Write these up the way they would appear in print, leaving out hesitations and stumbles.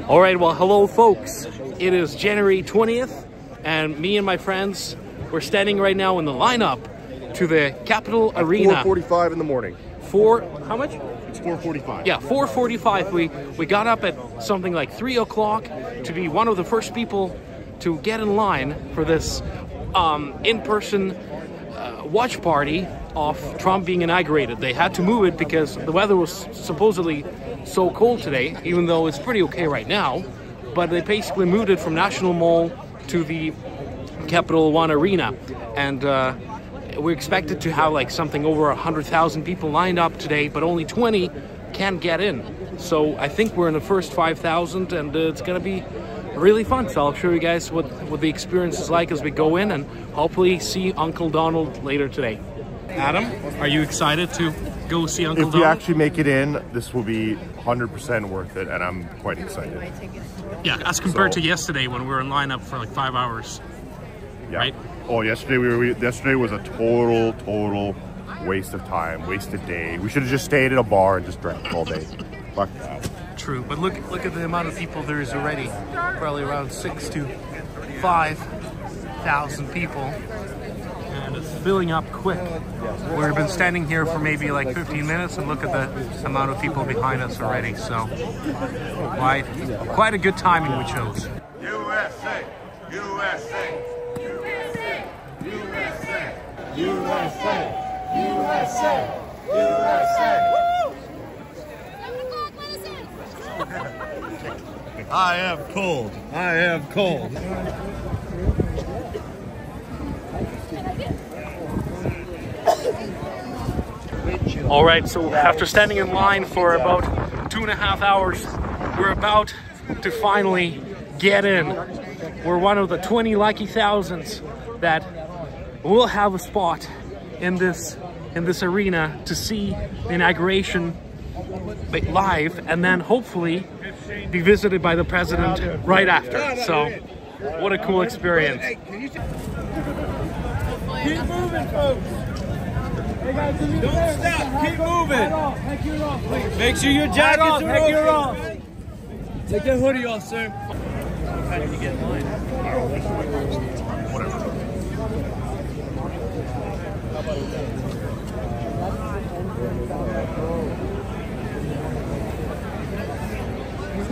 All right, well, hello folks. It is January 20th and me and my friends, we're standing right now in the lineup to the Capitol Arena. 4:45 in the morning. How much? It's 4:45. Yeah, 4:45. We got up at something like 3 o'clock to be one of the first people to get in line for this in-person watch party of Trump being inaugurated. They had to move it because the weather was supposedly so cold today, even though it's pretty okay right now. But they basically moved it from National Mall to the Capital One Arena, and we expected to have like something over 100,000 people lined up today, but only 20 can get in. So I think we're in the first 5,000, and it's gonna be really fun. So I'll show you guys what the experience is like as we go in, and hopefully see Uncle Donald later today. Adam, are you excited to go see Uncle Donald? If we actually make it in, this will be 100% worth it, and I'm quite excited. Yeah, as compared to yesterday when we were in line up for like 5 hours. Yeah. Right? Oh, yesterday was a total waste of time, wasted day. We should have just stayed at a bar and just drank all day. Fuck that. True, but look at the amount of people there is already. Probably around 6,000 to 5,000 people, and it's filling up quick. We've been standing here for maybe like 15 minutes, and look at the amount of people behind us already. So quite a good timing we chose. USA, USA, USA, USA, USA, USA, USA. I am cold. I am cold. All right, so after standing in line for about 2.5 hours, we're about to finally get in. We're one of the 20 lucky thousands that will have a spot in this arena to see the inauguration live, and then hopefully be visited by the president right after. So what a cool experience. Keep moving, folks. Don't stop. Keep moving. Make sure your jackets are off. Take your hoodie off, sir. How did you get in line? Whatever.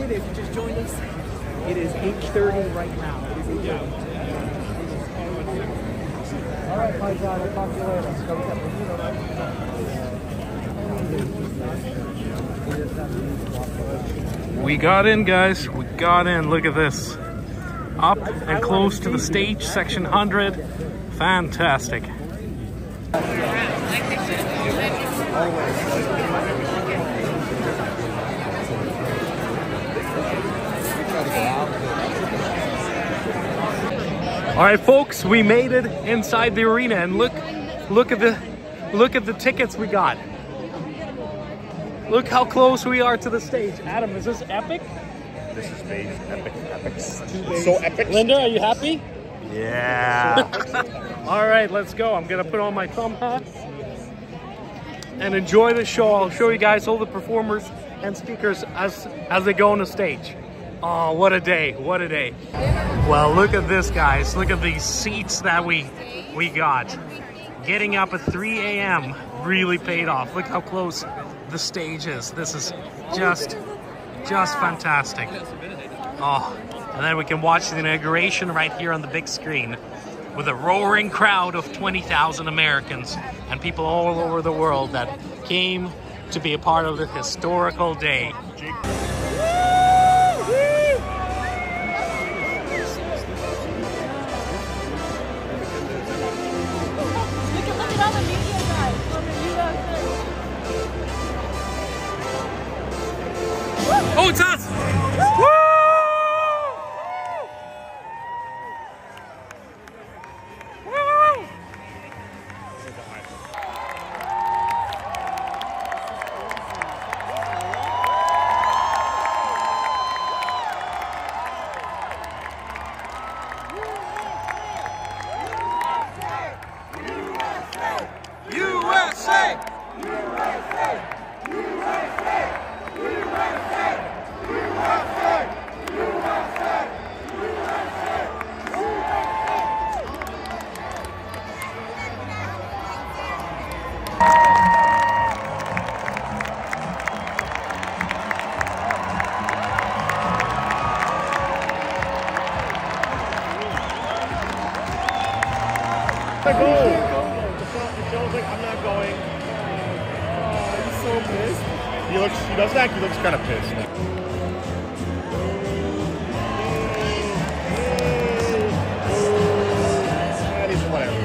If you just joined us, it is 8:30 right now. All right, my God, I'll talk to you later. We got in, guys. We got in. Look at this. Up and close to the stage, section 100. Fantastic. All right, folks, we made it inside the arena, and look at the tickets we got. Look how close we are to the stage. Adam, is this epic? This is epic. So epic. Linda, are you happy? Yeah. All right, let's go. I'm gonna put on my thumb hat and enjoy the show. I'll show you guys all the performers and speakers as they go on the stage. Oh, what a day, what a day. Well, look at this, guys. Look at these seats that we got. Getting up at 3 a.m. really paid off. Look how close the stage is. This is just fantastic. Oh, and then we can watch the inauguration right here on the big screen with a roaring crowd of 20,000 Americans and people all over the world that came to be a part of the historical day. Oh, it's us! Woo! Woo! go. Michelle's like, I'm not going. He's so pissed. He doesn't act, he looks kind of pissed. And he's whatever.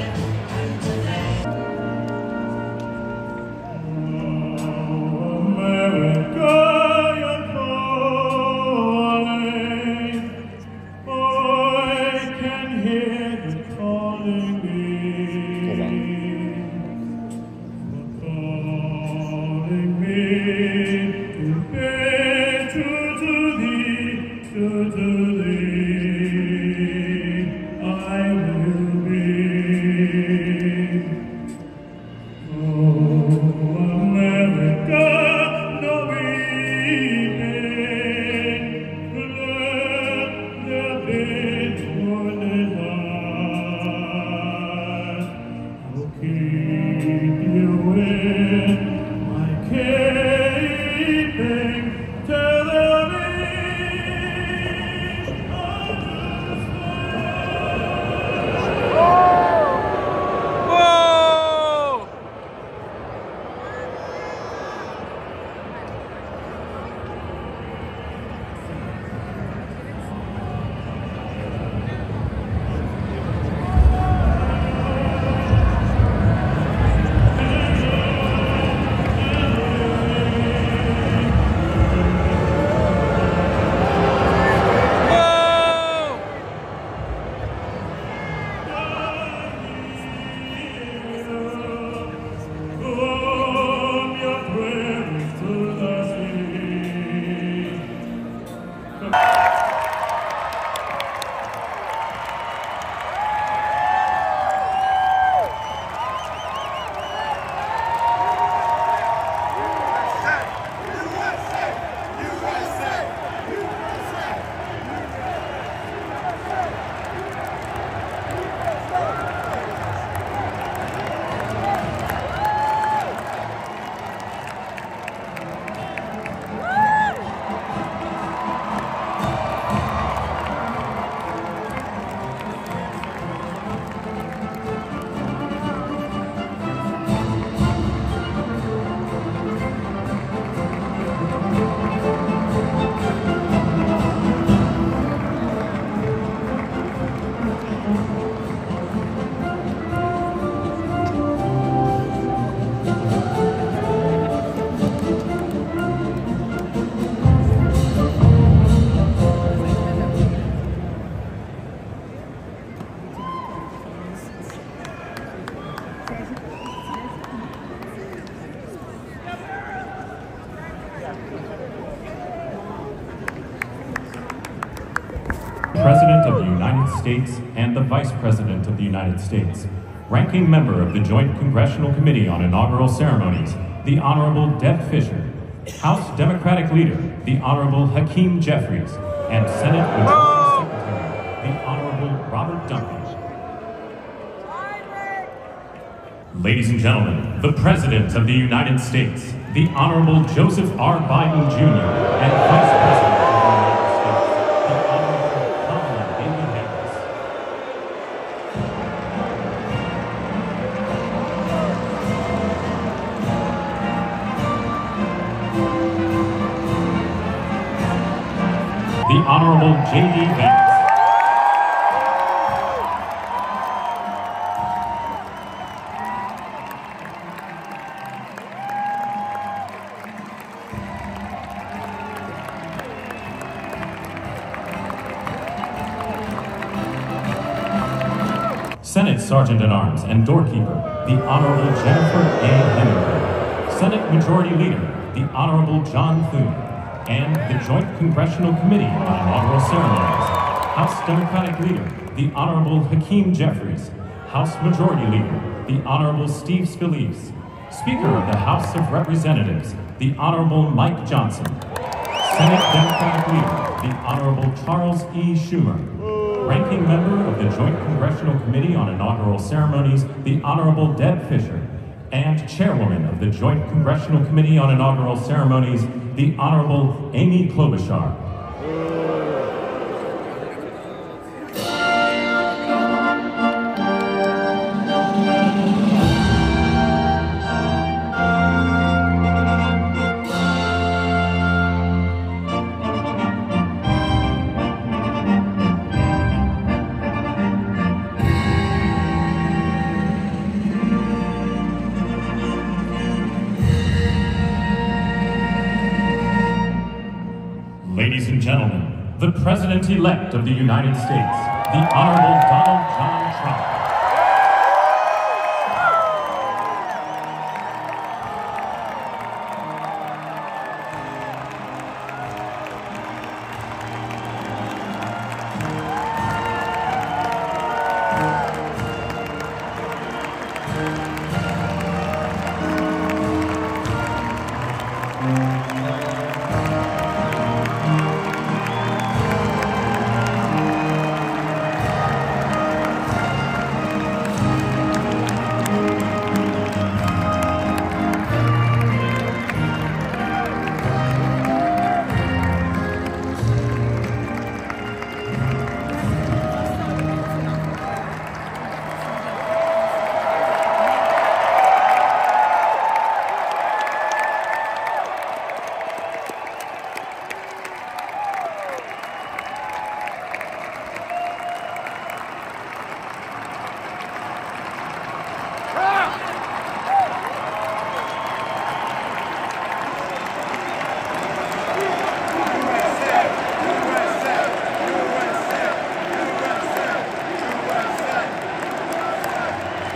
President of the United States and the Vice President of the United States, Ranking Member of the Joint Congressional Committee on Inaugural Ceremonies, the Honorable Deb Fischer, House Democratic Leader, the Honorable Hakeem Jeffries, and Senate Majority Secretary, the Honorable Robert Duncan. Ladies and gentlemen, the President of the United States, the Honorable Joseph R. Biden Jr., and Vice President of the United States, the Honorable Kamala Harris. The Honorable JD Vance. Senate Sergeant-at-Arms and Doorkeeper, the Honorable Jennifer A. Hemingway, Senate Majority Leader, the Honorable John Thune, and the Joint Congressional Committee on Inaugural Ceremonies, House Democratic Leader, the Honorable Hakeem Jeffries, House Majority Leader, the Honorable Steve Scalise, Speaker of the House of Representatives, the Honorable Mike Johnson, Senate Democratic Leader, the Honorable Charles E. Schumer, Ranking Member of the Joint Congressional Committee on Inaugural Ceremonies, the Honorable Deb Fischer, and Chairwoman of the Joint Congressional Committee on Inaugural Ceremonies, the Honorable Amy Klobuchar. the President-elect of the United States, the Honorable Donald John Trump.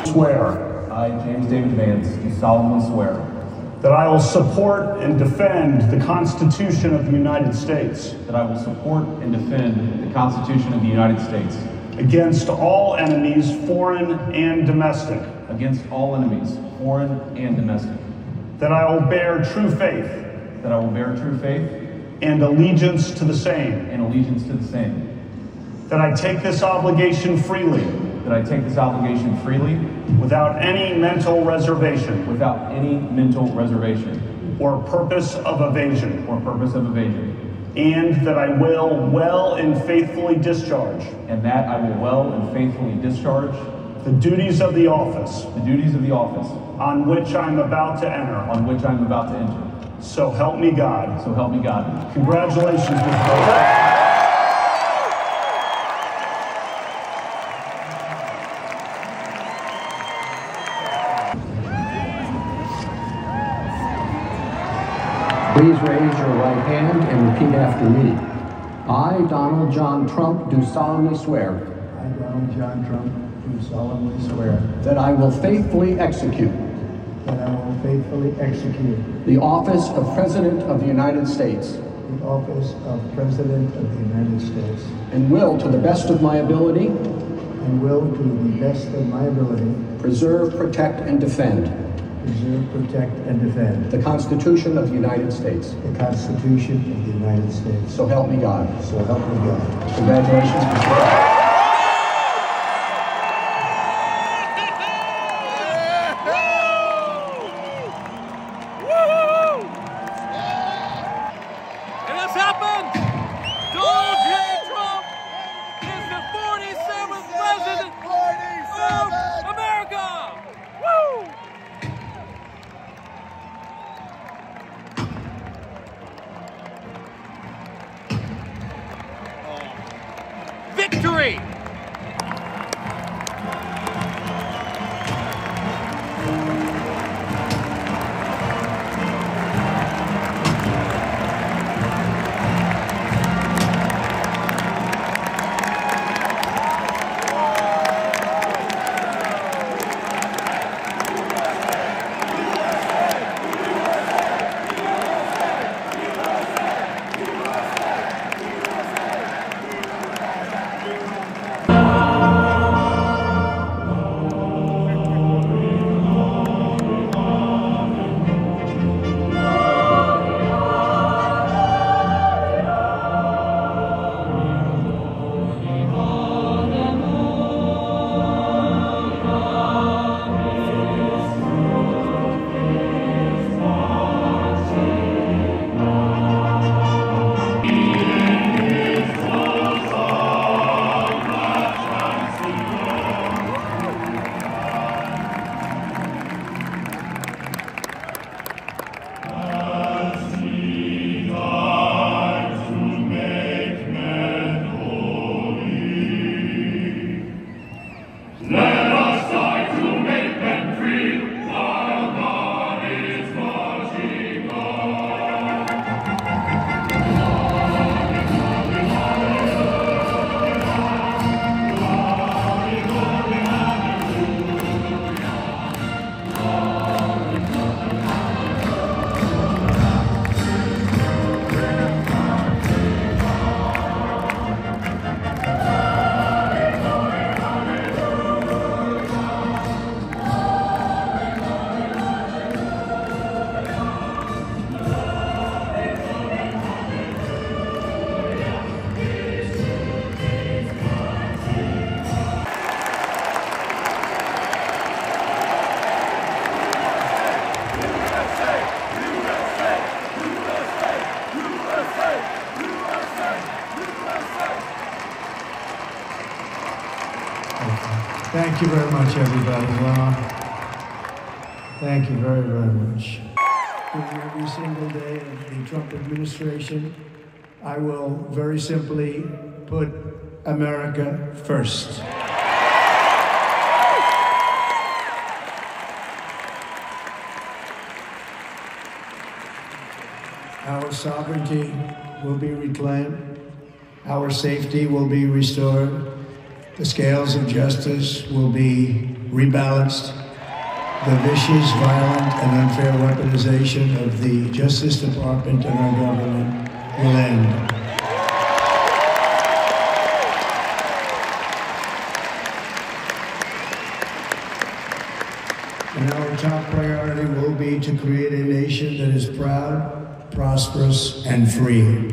Swear. I, James David Vance, do solemnly swear That I will support and defend the Constitution of the United States. that I will support and defend the Constitution of the United States Against all enemies, foreign and domestic. against all enemies, foreign and domestic. That I will bear true faith That I will bear true faith and allegiance to the same. and allegiance to the same. That I take this obligation freely, That I take this obligation freely without any mental reservation without any mental reservation or purpose of evasion. or purpose of evasion. And that I will well and faithfully discharge And that I will well and faithfully discharge the duties of the office the duties of the office on which I am about to enter. on which I am about to enter. So help me God. So help me God. Congratulations, Mr. President. Please raise your right hand and repeat after me. I, Donald John Trump, do solemnly swear I, Donald John Trump, do solemnly swear that I will faithfully execute that I will faithfully execute the office of President of the United States the office of President of the United States and will, to the best of my ability, and will, to the best of my ability, preserve, protect, and defend preserve, protect, and defend the Constitution of the United States. the Constitution of the United States. So help me God. So help me God. Congratulations, Mr. President. And it's happened! Donald J. Trump is the 47th President of America! Woo! Victory! Thank you very much, everybody. Well, thank you very, very much. Every single day of the Trump administration, I will very simply put America first. Our sovereignty will be reclaimed. Our safety will be restored. The scales of justice will be rebalanced. The vicious, violent, and unfair weaponization of the Justice Department and our government will end. And our top priority will be to create a nation that is proud, prosperous, and free.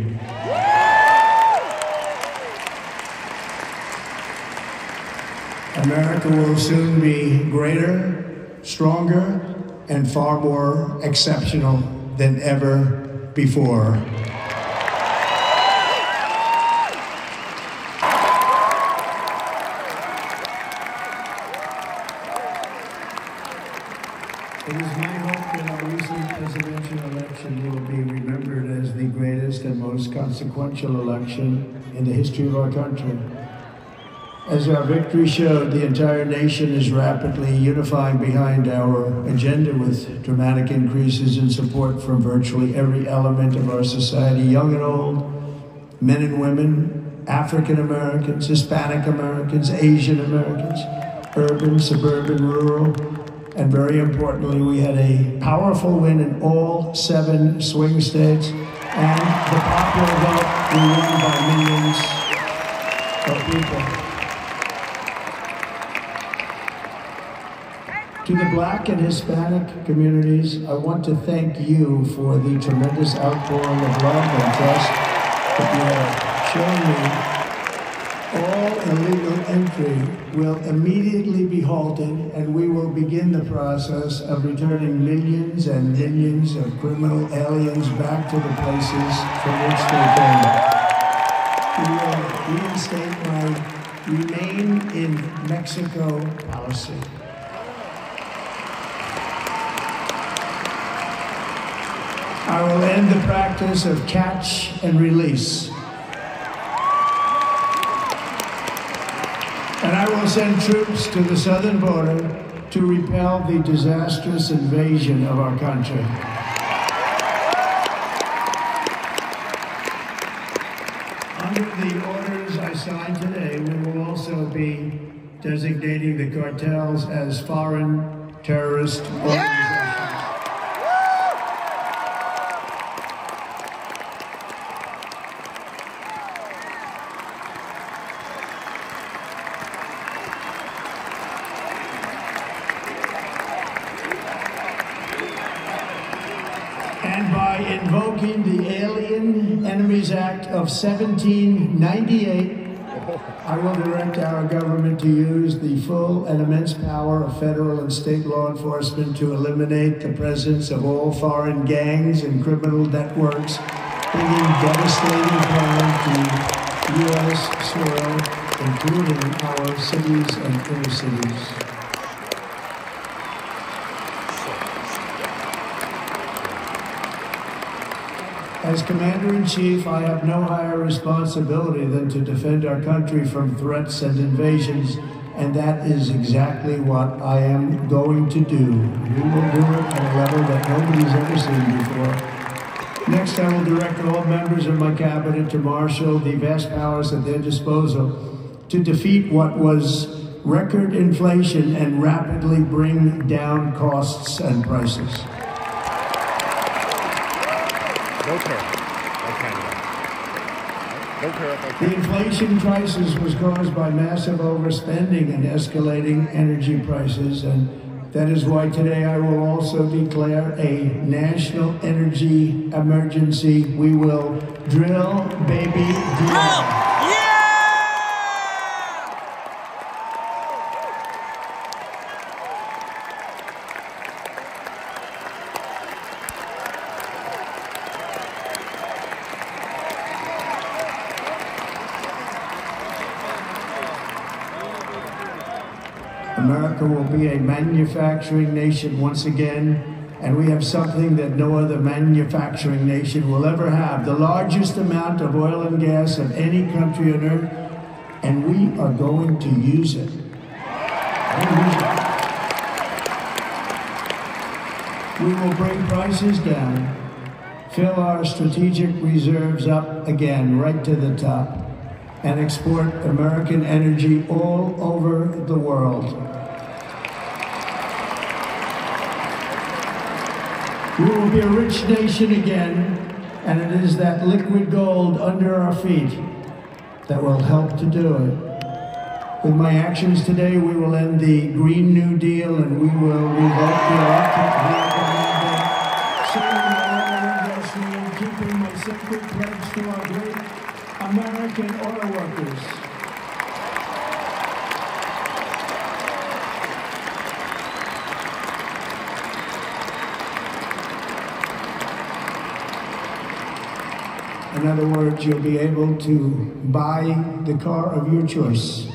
America will soon be greater, stronger, and far more exceptional than ever before. It is my hope that our recent presidential election will be remembered as the greatest and most consequential election in the history of our country. As our victory showed, the entire nation is rapidly unifying behind our agenda with dramatic increases in support from virtually every element of our society, young and old, men and women, African Americans, Hispanic Americans, Asian Americans, urban, suburban, rural, and very importantly, we had a powerful win in all 7 swing states, and the popular vote, we won by millions of people. To the Black and Hispanic communities, I want to thank you for the tremendous outpouring of love and trust that you have shown me. All illegal entry will immediately be halted, and we will begin the process of returning millions and millions of criminal aliens back to the places from which they came. We will reinstate my Remain in Mexico policy. I will end the practice of catch and release. And I will send troops to the southern border to repel the disastrous invasion of our country. Under the orders I signed today, we will also be designating the cartels as foreign terrorist organizations. Invoking the Alien Enemies Act of 1798, I will direct our government to use the full and immense power of federal and state law enforcement to eliminate the presence of all foreign gangs and criminal networks bringing devastating harm to U.S. soil, including our cities and inner cities. As Commander-in-Chief, I have no higher responsibility than to defend our country from threats and invasions, and that is exactly what I am going to do. We will do it at a level that nobody's ever seen before. Next, I will direct all members of my cabinet to marshal the vast powers at their disposal to defeat what was record inflation and rapidly bring down costs and prices. The inflation crisis was caused by massive overspending and escalating energy prices, and that is why today I will also declare a national energy emergency. We will drill, baby, drill. America will be a manufacturing nation once again, and we have something that no other manufacturing nation will ever have, the largest amount of oil and gas of any country on earth, and we are going to use it. We will bring prices down, fill our strategic reserves up again, right to the top, and export American energy all over the world. We will be a rich nation again, and it is that liquid gold under our feet that will help to do it. With my actions today, we will end the Green New Deal, and we will revoke the electric vehicle mandate, saving the oil industry and keeping my sacred pledge to our great American auto workers. In other words, you'll be able to buy the car of your choice.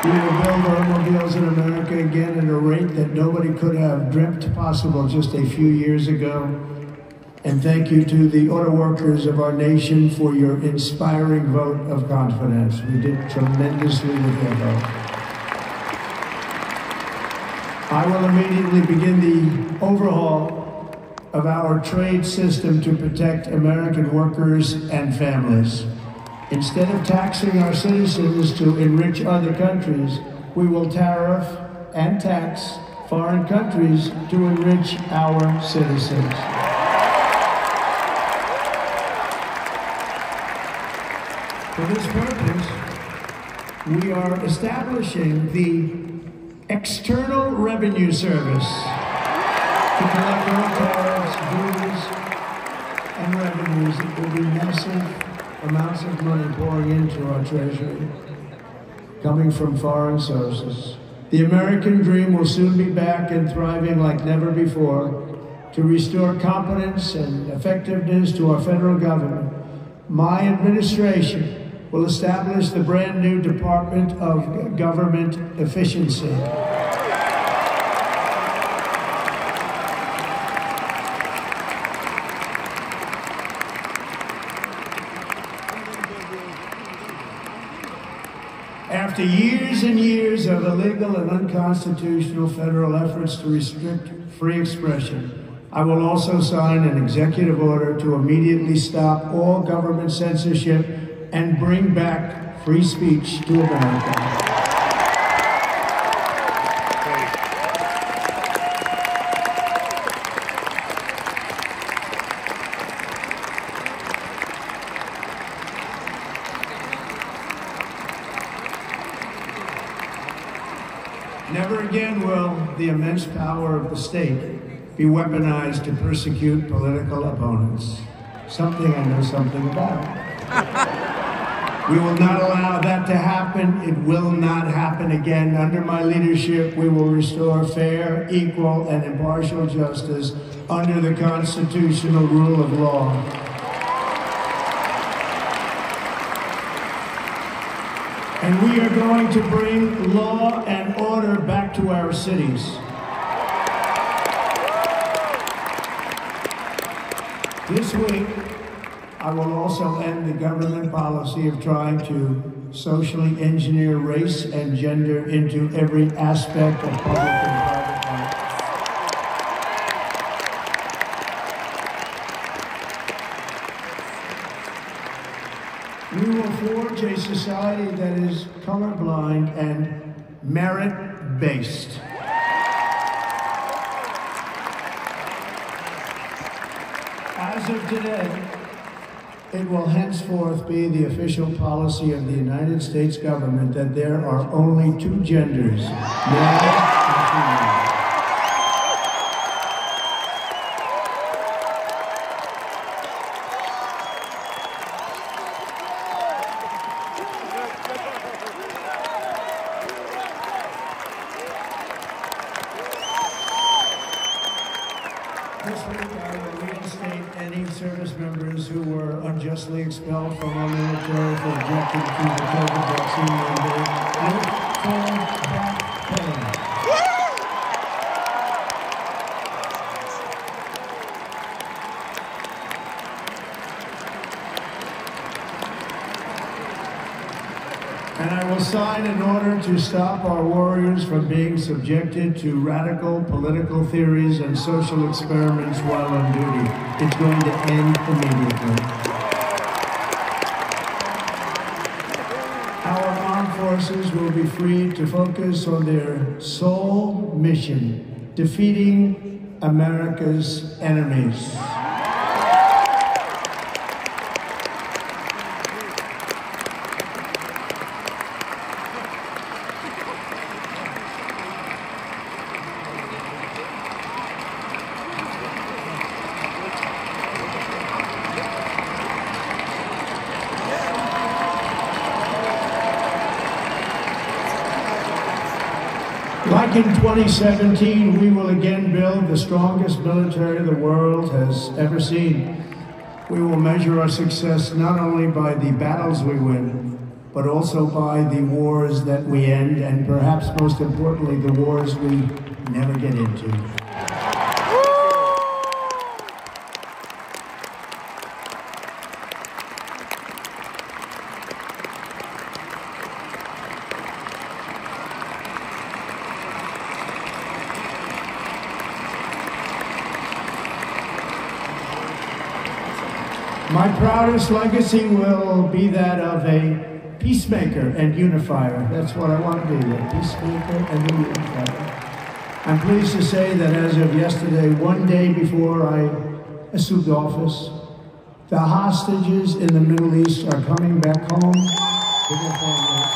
We will build automobiles in America again at a rate that nobody could have dreamt possible just a few years ago. And thank you to the auto workers of our nation for your inspiring vote of confidence. We did tremendously with your vote. I will immediately begin the overhaul of our trade system to protect American workers and families. Instead of taxing our citizens to enrich other countries, we will tariff and tax foreign countries to enrich our citizens. For this purpose, we are establishing the External Revenue Service to collect all tariffs, duties, and revenues. It will be massive amounts of money pouring into our treasury, coming from foreign sources. The American dream will soon be back and thriving like never before. To restore competence and effectiveness to our federal government, my administration will establish the brand new Department of Government Efficiency. After years and years of illegal and unconstitutional federal efforts to restrict free expression, I will also sign an executive order to immediately stop all government censorship and bring back free speech to America. Never again will the immense power of the state be weaponized to persecute political opponents. Something I know something about. We will not allow that to happen. It will not happen again. Under my leadership, we will restore fair, equal, and impartial justice under the constitutional rule of law. And we are going to bring law and order back to our cities. This week, I will also end the government policy of trying to socially engineer race and gender into every aspect of public and private life. We will forge a society that is colorblind and merit-based. As of today, it will henceforth be the official policy of the United States government that there are only two genders, male and female. This week, I will reinstate any service members who were unjustly expelled from our military for objecting to the COVID vaccine mandate. Look for back And I will sign an order to stop our warriors from being subjected to radical political theories and social experiments while on duty. It's going to end immediately. Our armed forces will be free to focus on their sole mission, defeating America's enemies. Like in 2017, we will again build the strongest military the world has ever seen. We will measure our success not only by the battles we win, but also by the wars that we end, and perhaps most importantly, the wars we never get into. My proudest legacy will be that of a peacemaker and unifier. That's what I want to be, a peacemaker and a unifier. I'm pleased to say that as of yesterday, one day before I assumed office, the hostages in the Middle East are coming back home to their families.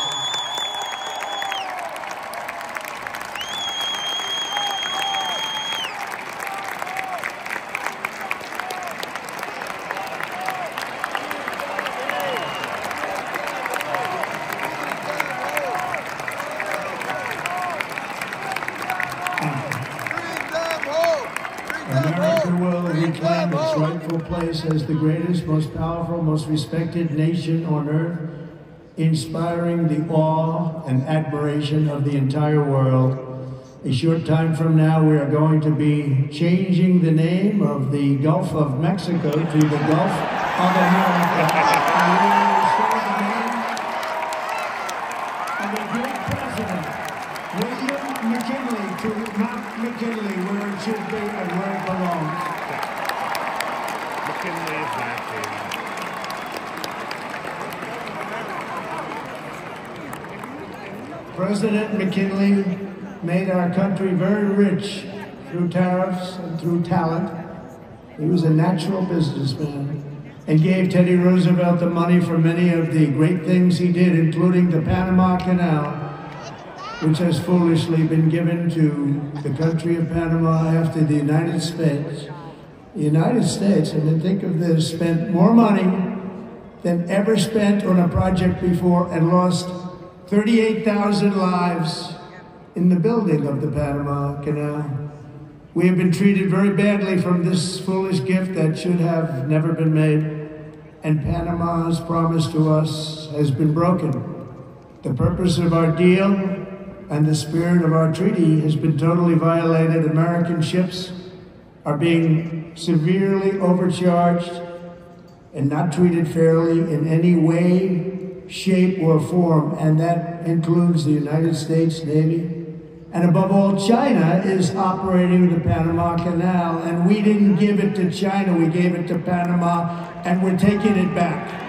Place as the greatest, most powerful, most respected nation on earth, inspiring the awe and admiration of the entire world. A short time from now, we are going to be changing the name of the Gulf of Mexico to the Gulf of America. And we will restore the name of a great president, William McKinley, to Mount McKinley, where it should be and where it belongs. President McKinley made our country very rich through tariffs and through talent. He was a natural businessman and gave Teddy Roosevelt the money for many of the great things he did, including the Panama Canal, which has foolishly been given to the country of Panama after the United States. The United States, and then think of this, spent more money than ever spent on a project before and lost 38,000 lives in the building of the Panama Canal. We have been treated very badly from this foolish gift that should have never been made, and Panama's promise to us has been broken. The purpose of our deal and the spirit of our treaty has been totally violated. American ships are being severely overcharged and not treated fairly in any way, shape, or form, and that includes the United States Navy. And above all, China is operating the Panama Canal, and we didn't give it to China, we gave it to Panama, and we're taking it back.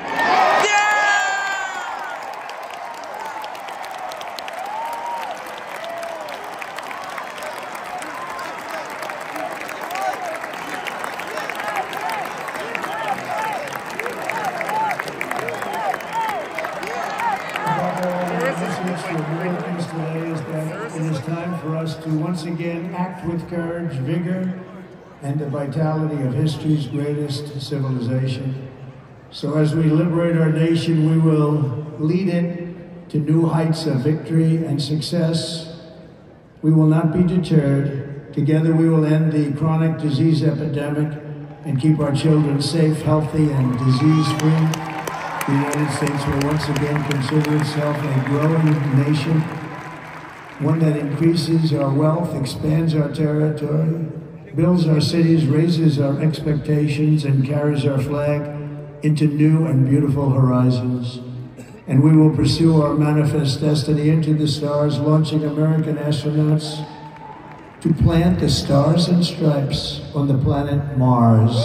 Once again, act with courage, vigor, and the vitality of history's greatest civilization. So as we liberate our nation, we will lead it to new heights of victory and success. We will not be deterred. Together we will end the chronic disease epidemic and keep our children safe, healthy, and disease-free. The United States will once again consider itself a growing nation, one that increases our wealth, expands our territory, builds our cities, raises our expectations, and carries our flag into new and beautiful horizons. And we will pursue our manifest destiny into the stars, launching American astronauts to plant the stars and stripes on the planet Mars.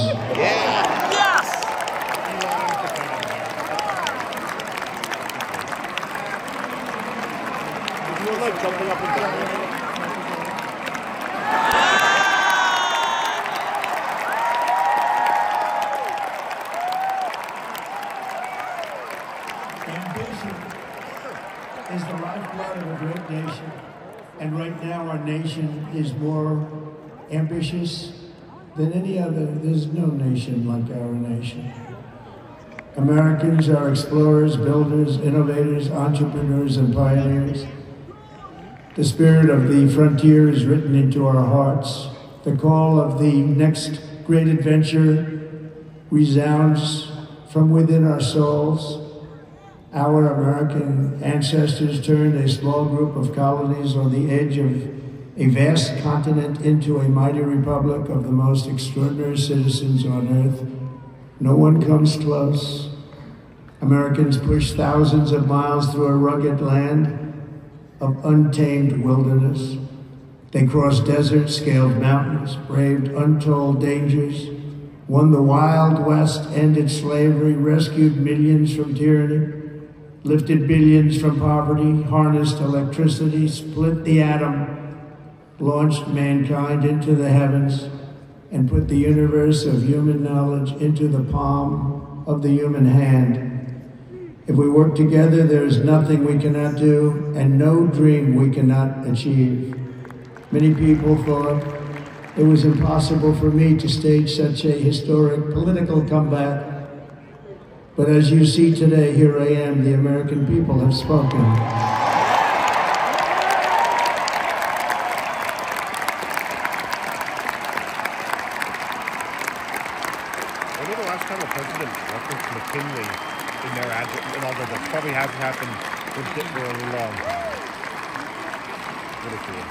Ambition is the lifeblood of a great nation, and right now our nation is more ambitious than any other. There's no nation like our nation. Americans are explorers, builders, innovators, entrepreneurs, and pioneers. The spirit of the frontier is written into our hearts. The call of the next great adventure resounds from within our souls. Our American ancestors turned a small group of colonies on the edge of a vast continent into a mighty republic of the most extraordinary citizens on earth. No one comes close. Americans pushed thousands of miles through a rugged land of untamed wilderness. They crossed deserts, scaled mountains, braved untold dangers, won the Wild West, ended slavery, rescued millions from tyranny, lifted billions from poverty, harnessed electricity, split the atom, launched mankind into the heavens, and put the universe of human knowledge into the palm of the human hand. If we work together, there is nothing we cannot do, and no dream we cannot achieve. Many people thought it was impossible for me to stage such a historic political comeback. But as you see today, here I am. The American people have spoken. When was the last time a president referenced McKinley in their inaugural? Probably hasn't happened for a long time. Ridiculous.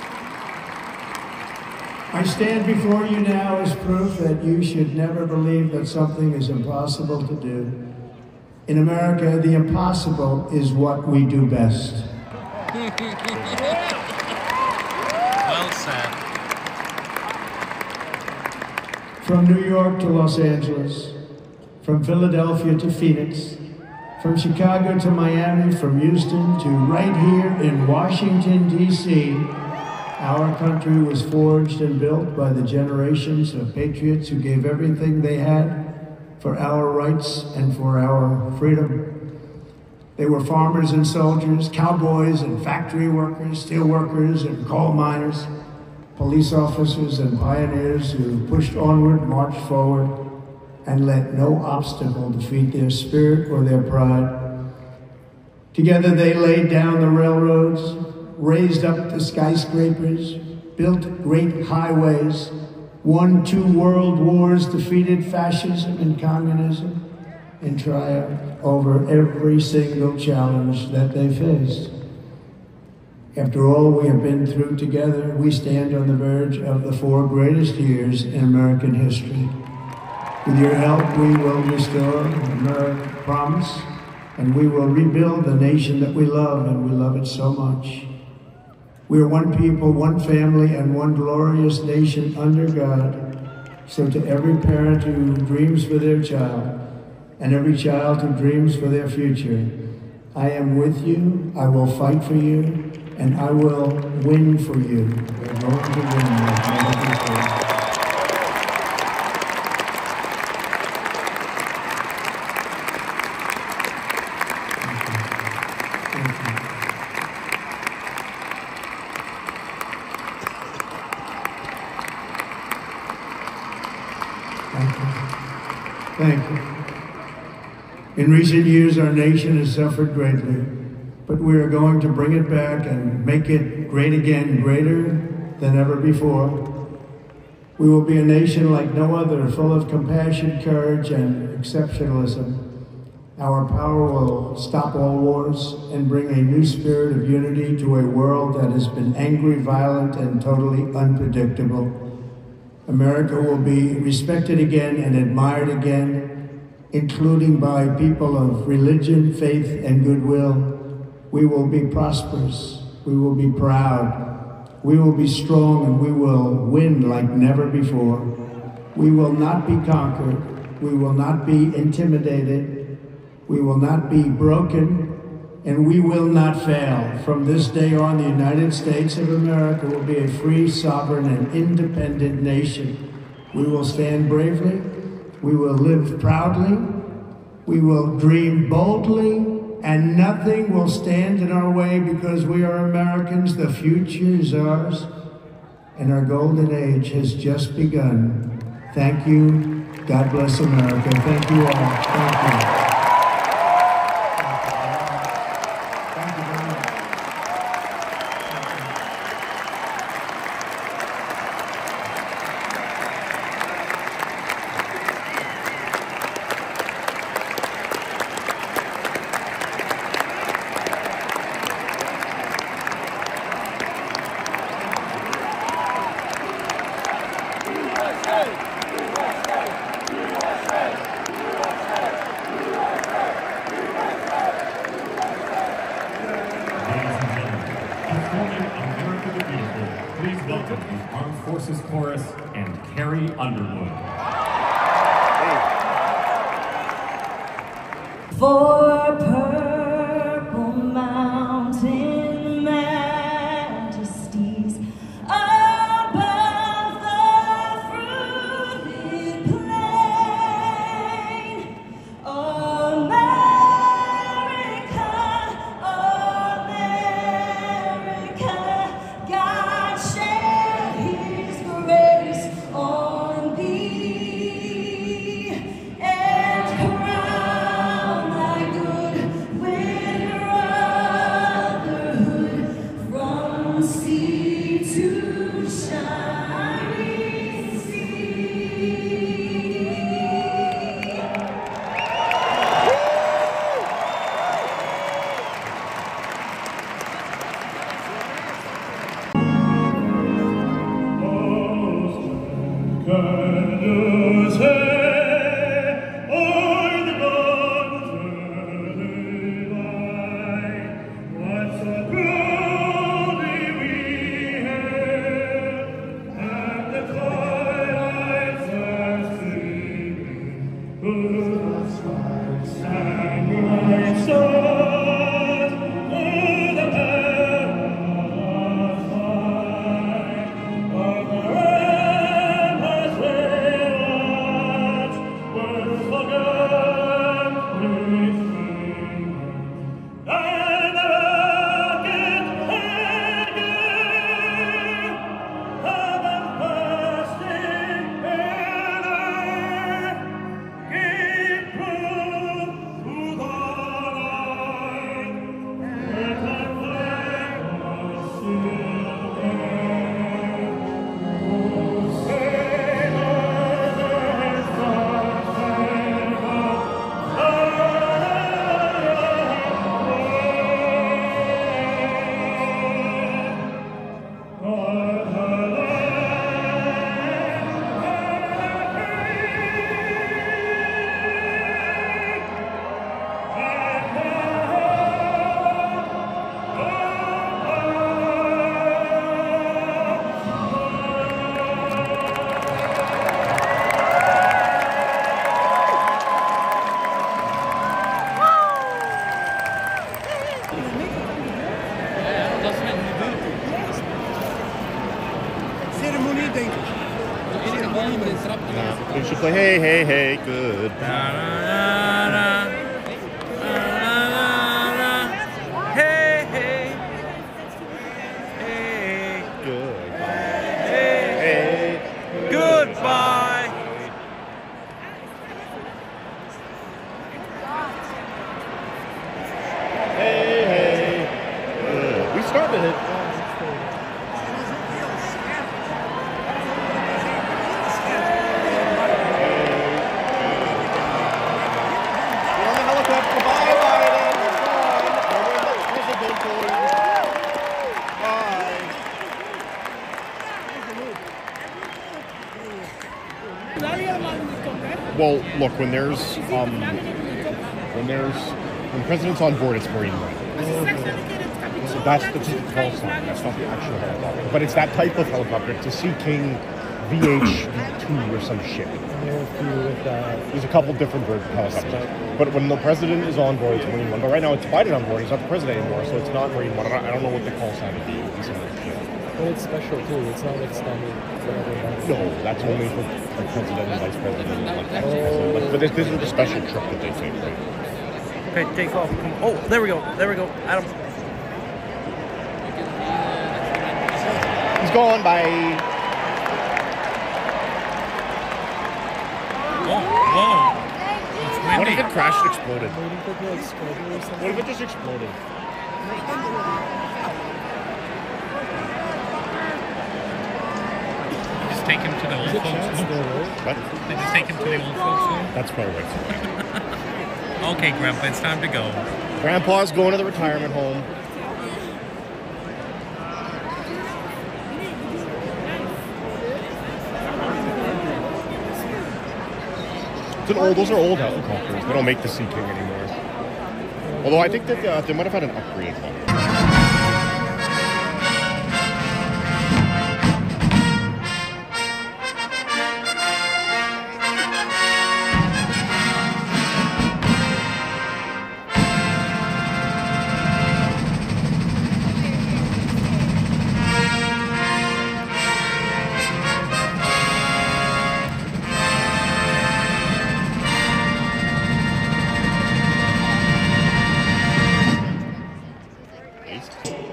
I stand before you now as proof that you should never believe that something is impossible to do. In America, the impossible is what we do best. Well said. From New York to Los Angeles, from Philadelphia to Phoenix, from Chicago to Miami, from Houston to right here in Washington, D.C., our country was forged and built by the generations of patriots who gave everything they had for our rights and for our freedom. They were farmers and soldiers, cowboys and factory workers, steel workers and coal miners, police officers and pioneers who pushed onward, marched forward, and let no obstacle defeat their spirit or their pride. Together they laid down the railroads, raised up the skyscrapers, built great highways, won 2 world wars, defeated fascism and communism, and triumphed over every single challenge that they faced. After all we have been through together, we stand on the verge of the 4 greatest years in American history. With your help, we will restore America's promise, and we will rebuild the nation that we love, and we love it so much. We are one people, one family, and one glorious nation under God. So to every parent who dreams for their child, and every child who dreams for their future, I am with you, I will fight for you, and I will win for you. We're going to win like never before. Thank you. In recent years, our nation has suffered greatly, but we are going to bring it back and make it great again, greater than ever before. We will be a nation like no other, full of compassion, courage, and exceptionalism. Our power will stop all wars and bring a new spirit of unity to a world that has been angry, violent, and totally unpredictable. America will be respected again and admired again, including by people of religion, faith, and goodwill, we will be prosperous, we will be proud, we will be strong, and we will win like never before. We will not be conquered, we will not be intimidated, we will not be broken, and we will not fail. From this day on, the United States of America will be a free, sovereign, and independent nation. We will stand bravely, we will live proudly, we will dream boldly, and nothing will stand in our way because we are Americans. The future is ours, and our golden age has just begun. Thank you. God bless America. Thank you all. Thank you. Chorus and Carrie Underwood. For purple mountain majesties above the fruited plain, America, America, God shed His grace on thee and crown thy good with brotherhood from sea to shining sea. You should play hey, hey, hey, good. Hey, hey, hey, Goodbye. hey, goodbye. Hey, hey. Good. We started it. Well, look, when president's on board, it's Marine One. So that's the call sign. That's not the actual helicopter, but it's that type of helicopter. It's a Sea King VH-2 or some shit. There's a couple different helicopters, but when the president is on board, it's Marine One. But right now, it's Biden on board. He's not the president anymore, so it's not Marine One. I don't know what the call sign would be. But it's special too. It's not like standard. No, that's only for president and vice president. But this is a special trip that they take, right? Okay, take off. Oh, there we go. There we go. Adam. He's going by. Whoa. What if it crashed and exploded? What if it just exploded? Just take him to the old folks home. What? They just take him to the old folks home? That's probably right. Okay, Grandpa, it's time to go. Grandpa's going to the retirement home. Those are old helicopters. They don't make the Sea King anymore. Although I think that they might have had an upgrade one.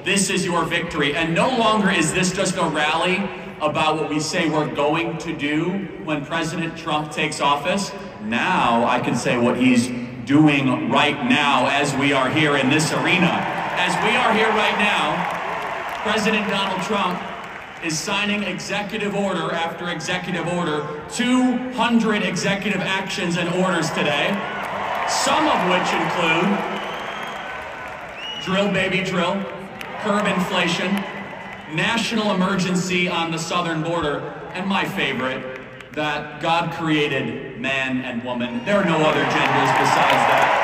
This is your victory. And no longer is this just a rally about what we say we're going to do when President Trump takes office. Now I can say what he's doing right now as we are here in this arena. As we are here right now, President Donald Trump is signing executive order after executive order, 200 executive actions and orders today, some of which include drill baby drill, curb inflation, national emergency on the southern border, and my favorite, that God created man and woman. There are no other genders besides that.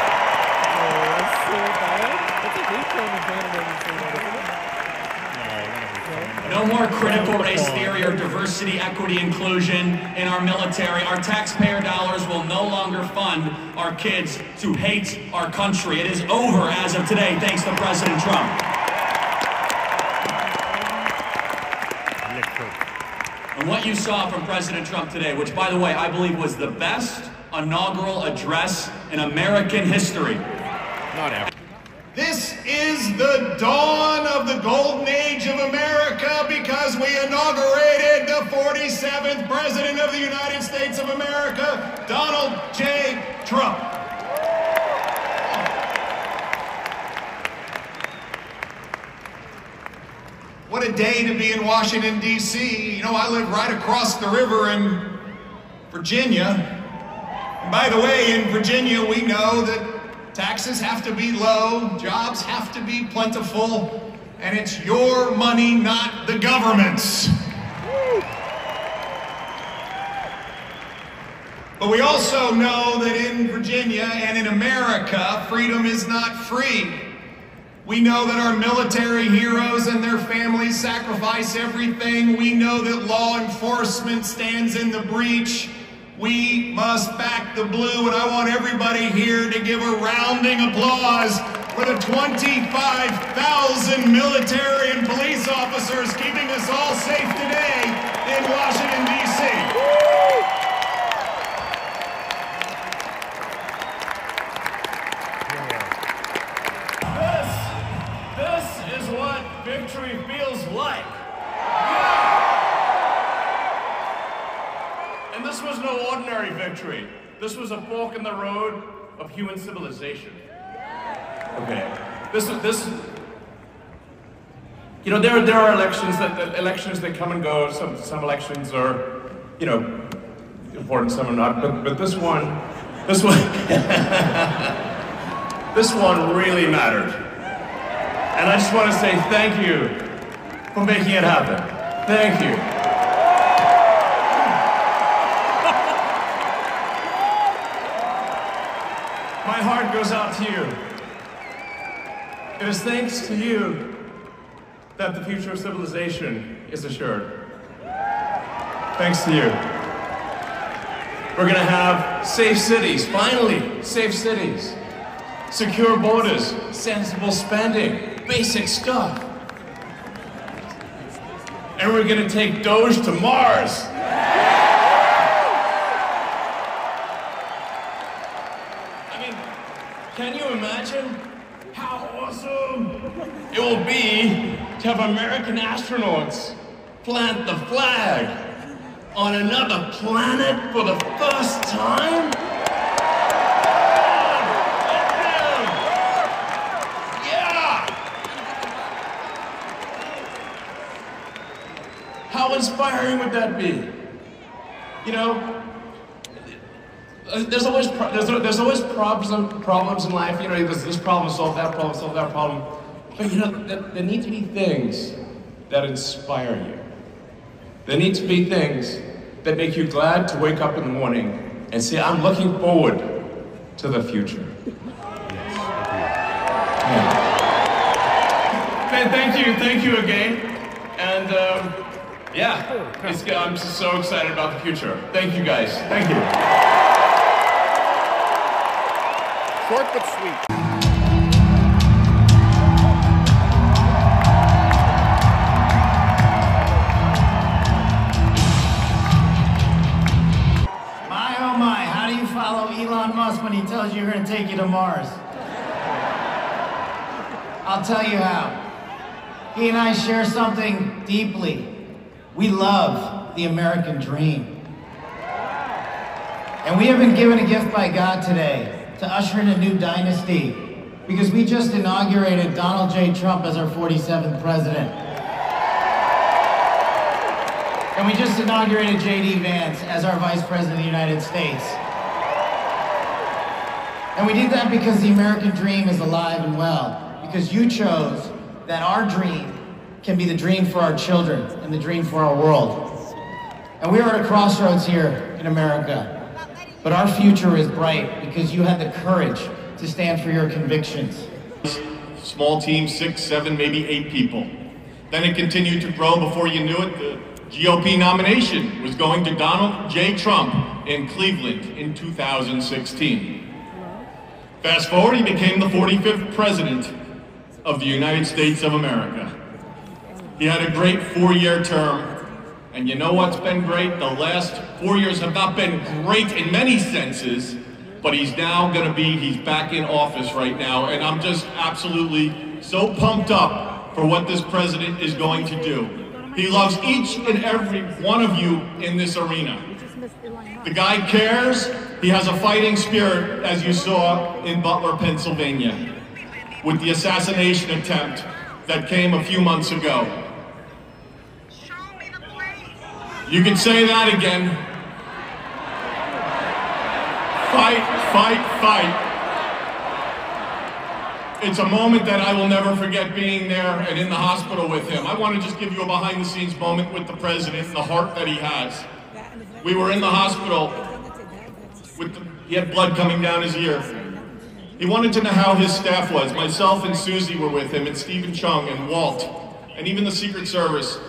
No more critical race theory or diversity, equity, inclusion in our military. Our taxpayer dollars will no longer fund our kids to hate our country. It is over as of today, thanks to President Trump. And what you saw from President Trump today, which by the way, I believe was the best inaugural address in American history. Not ever. This is the dawn of the golden age of America because we inaugurated the 47th President of the United States of America, Donald J. Trump. What a day to be in Washington, D.C. You know, I live right across the river in Virginia. And by the way, in Virginia, we know that taxes have to be low, jobs have to be plentiful, and it's your money, not the government's. But we also know that in Virginia and in America, freedom is not free. We know that our military heroes and their families sacrifice everything. We know that law enforcement stands in the breach. We must back the blue, and I want everybody here to give a rounding applause for the 25,000 military and police officers keeping us all safe today in Washington, D.C. This is what victory feels like. And this was no ordinary victory. This was a fork in the road of human civilization. Okay. This you know, there are elections that come and go. Some elections are, you know, important, some are not. But this one this one really mattered. And I just want to say thank you for making it happen. Thank you. My heart goes out to you. It is thanks to you that the future of civilization is assured. Thanks to you. We're gonna have safe cities, finally, safe cities. Secure borders, sensible spending, basic stuff. And we're gonna take Doge to Mars. I mean, can you imagine how awesome it will be to have American astronauts plant the flag on another planet for the first time? Yeah! How inspiring would that be? You know, there's always problems in life. You know, there's this problem, solve that problem. But you know, there need to be things that inspire you. There need to be things that make you glad to wake up in the morning and say, I'm looking forward to the future. Man, thank you again. And yeah, I'm just so excited about the future. Thank you guys, thank you. Short but sweet. Follow Elon Musk when he tells you you're going to take you to Mars. I'll tell you how. He and I share something deeply. We love the American dream. And we have been given a gift by God today to usher in a new dynasty because we just inaugurated Donald J. Trump as our 47th president. And we just inaugurated JD Vance as our Vice President of the United States. And we did that because the American dream is alive and well, because you chose that our dream can be the dream for our children and the dream for our world. And we are at a crossroads here in America, but our future is bright because you had the courage to stand for your convictions. Small team, 6, 7, maybe 8 people. Then it continued to grow. Before you knew it, the GOP nomination was going to Donald J. Trump in Cleveland in 2016. Fast forward, he became the 45th president of the United States of America. He had a great 4-year term, and you know what's been great? The last 4 years have not been great in many senses, but he's back in office right now, and I'm just absolutely so pumped up for what this president is going to do. He loves each and every one of you in this arena. The guy cares. He has a fighting spirit, as you saw in Butler, Pennsylvania, with the assassination attempt that came a few months ago. You can say that again. Fight, fight, fight. It's a moment that I will never forget, being there and in the hospital with him. I want to just give you a behind-the-scenes moment with the president and the heart that he has. We were in the hospital. He had blood coming down his ear. He wanted to know how his staff was. Myself and Susie were with him, and Stephen Chung and Walt, and even the Secret Service.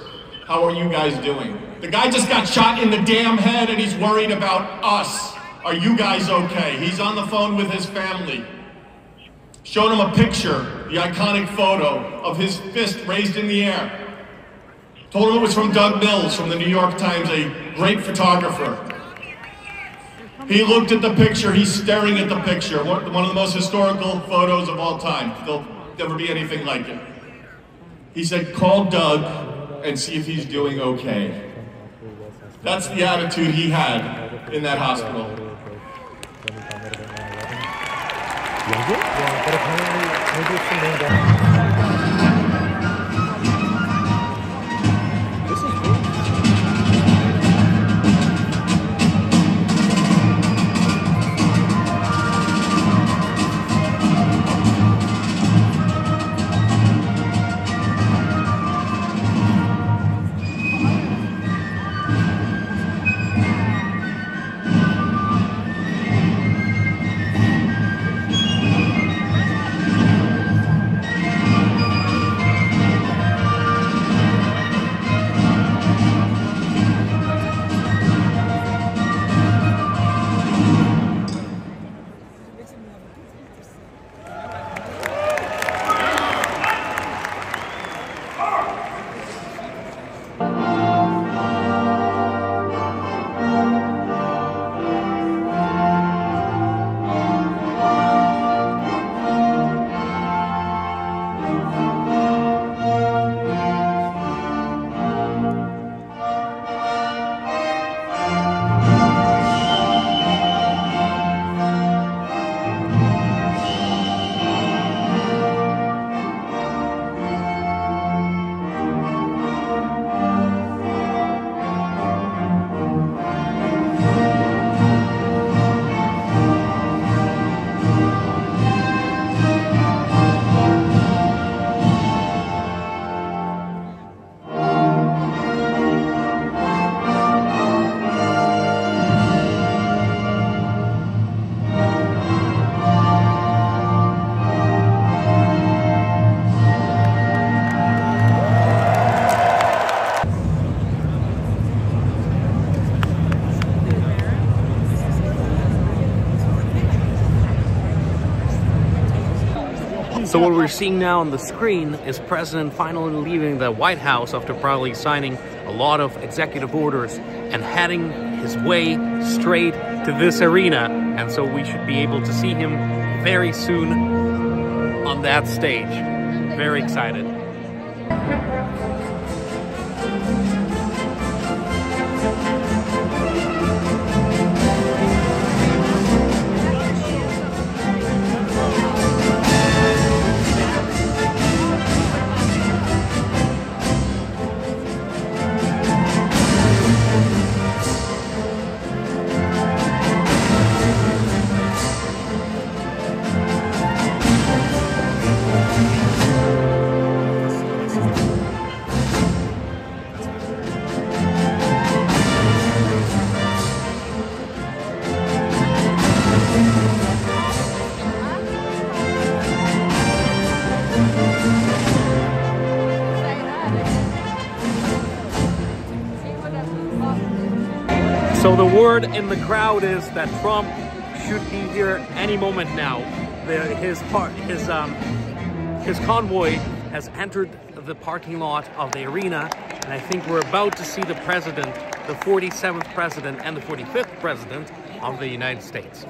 How are you guys doing? The guy just got shot in the damn head, and he's worried about us. Are you guys okay? He's on the phone with his family. Showed him a picture, the iconic photo of his fist raised in the air. Told him it was from Doug Mills from the New York Times, a great photographer. He looked at the picture, he's staring at the picture, one of the most historical photos of all time. There'll never be anything like it. He said, call Doug and see if he's doing okay. That's the attitude he had in that hospital. So what we're seeing now on the screen is President finally leaving the White House after probably signing a lot of executive orders and heading his way straight to this arena. And so we should be able to see him very soon on that stage. Very excited. So the word in the crowd is that Trump should be here any moment now. His convoy has entered the parking lot of the arena, and I think we're about to see the president, the 47th president and the 45th president of the United States.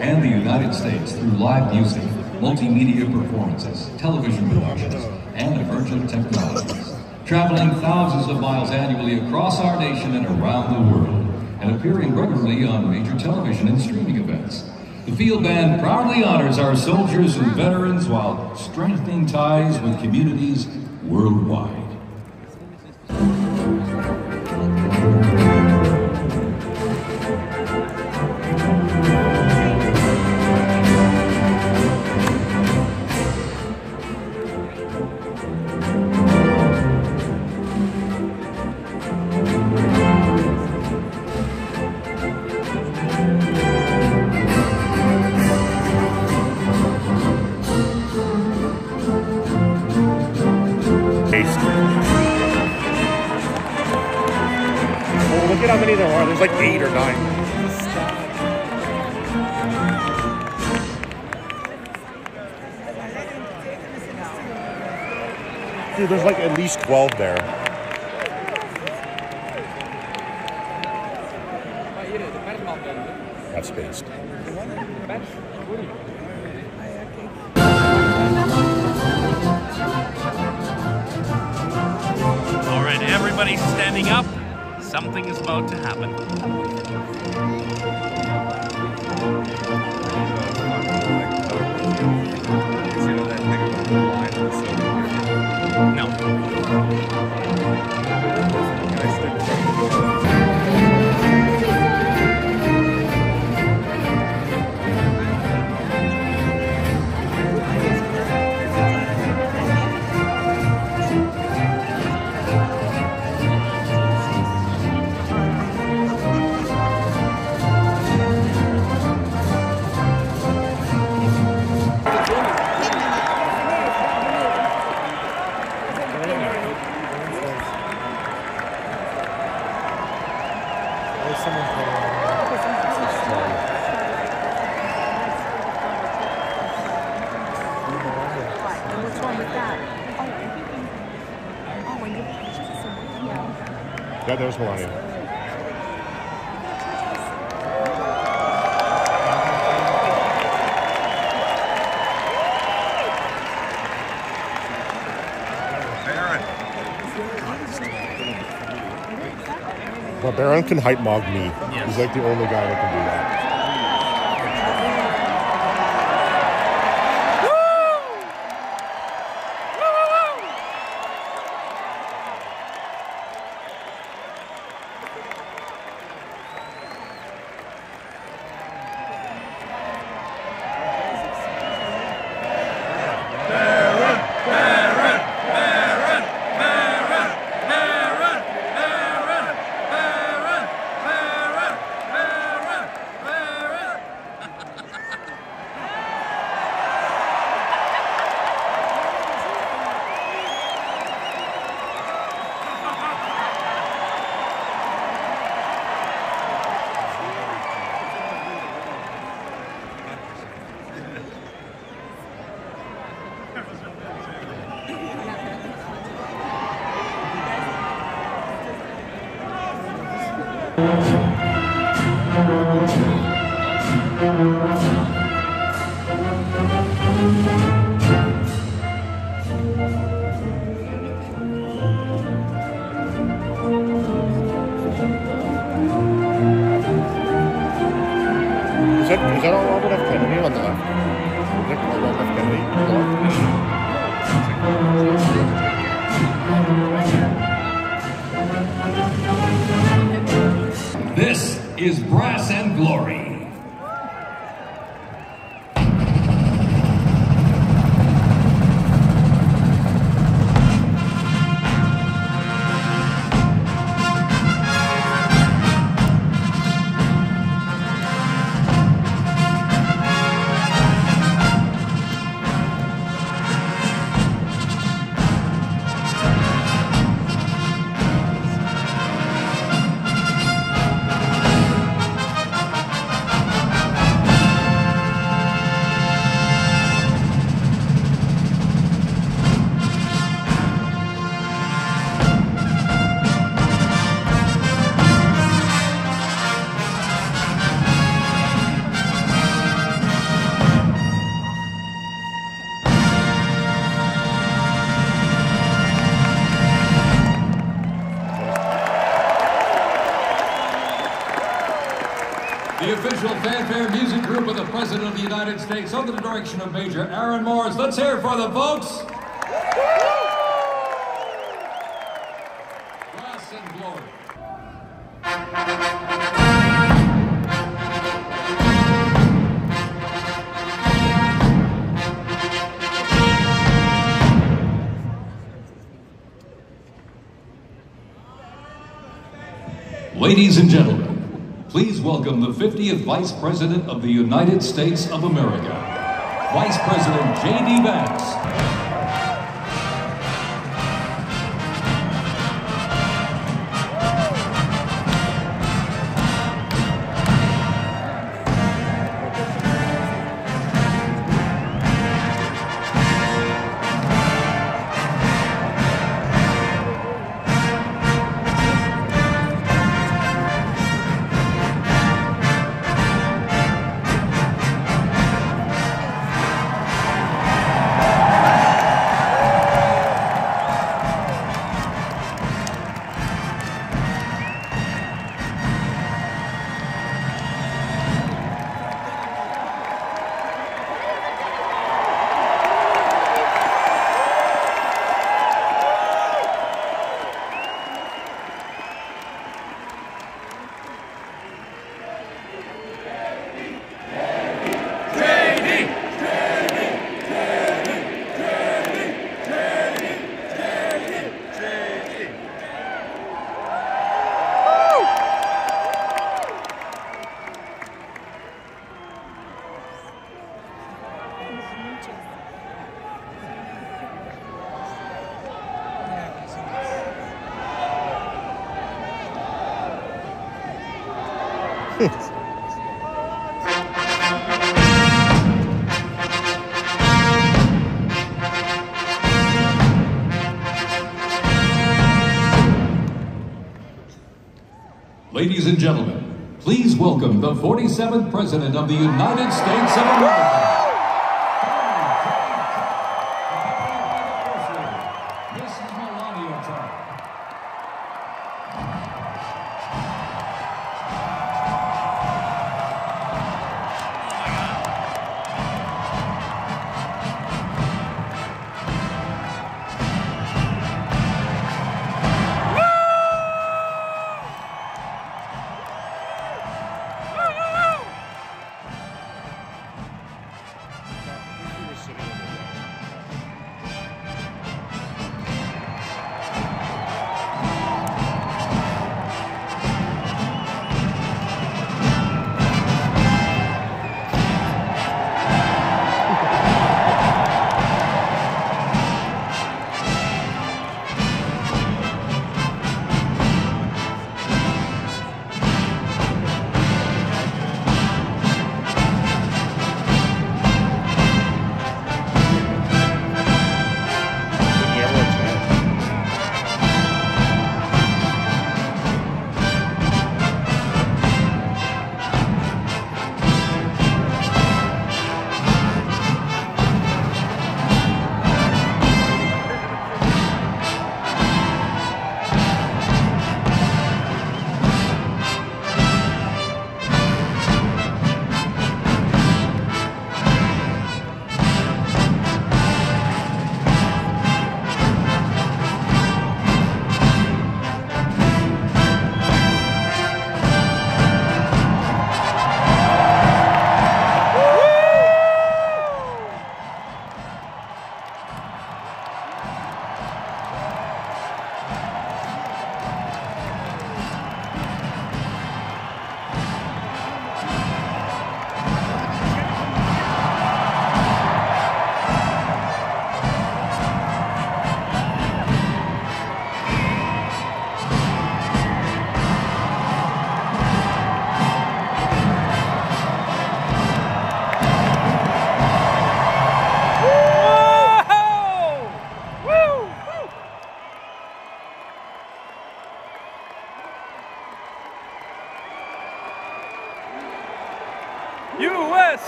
And the United States through live music, multimedia performances, television productions, and emergent technologies. Traveling thousands of miles annually across our nation and around the world, and appearing regularly on major television and streaming events. The field band proudly honors our soldiers and veterans while strengthening ties with communities worldwide. Look at how many there are. There's like 8 or 9. Dude, there's like at least 12 there. That's spaced. All right, everybody's standing up. Something is about to happen. Yeah, there's Melania. Well, Barron can hype mog me. Yes. He's like the only guy that can do that. Is that all Robert F. Kennedy on the left? Is that Robert F. Kennedy? This is Brass and Glory. The official fanfare music group of the President of the United States under the direction of Major Aaron Morris. Let's hear it for them, folks. Brass and Glory. Ladies and gentlemen, please welcome the 50th Vice President of the United States of America, Vice President JD Vance. Ladies and gentlemen, please welcome the 47th President of the United States of America.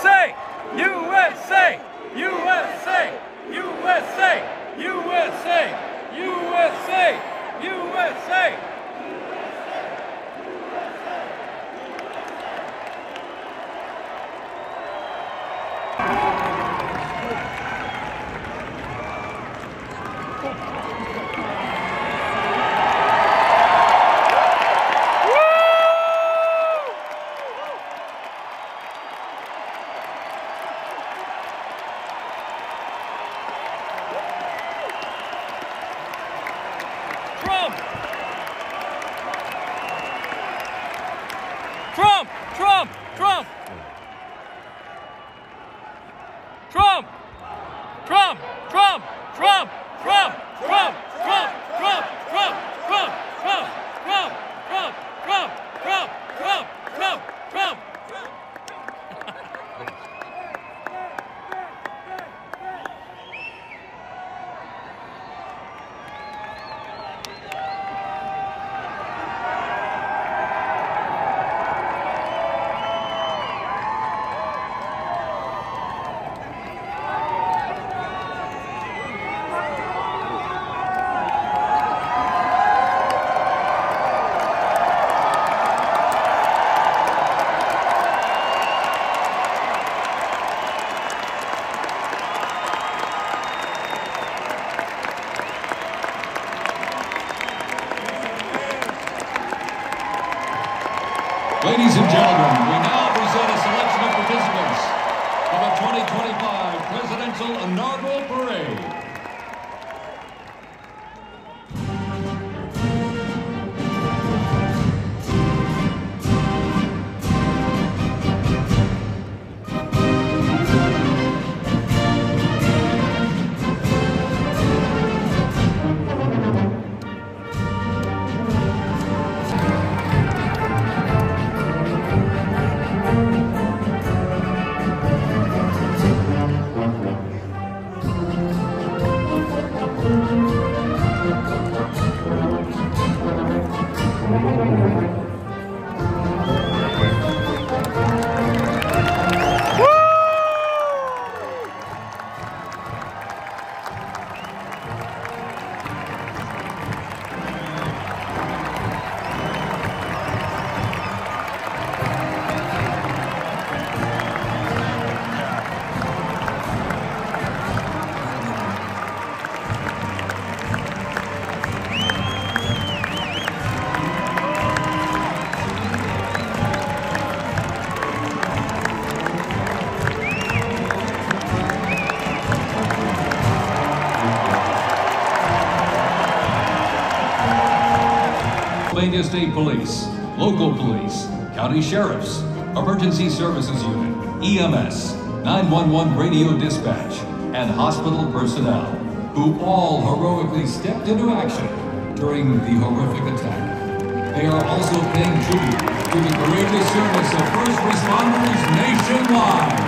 USA! USA! USA! USA! USA! USA! USA! Ladies and gentlemen, we now present a selection of participants for the 2025 Presidential Inaugural Parade. Pennsylvania State Police, local police, county sheriffs, emergency services unit, EMS, 911 radio dispatch, and hospital personnel, who all heroically stepped into action during the horrific attack. They are also paying tribute to the courageous service of first responders nationwide.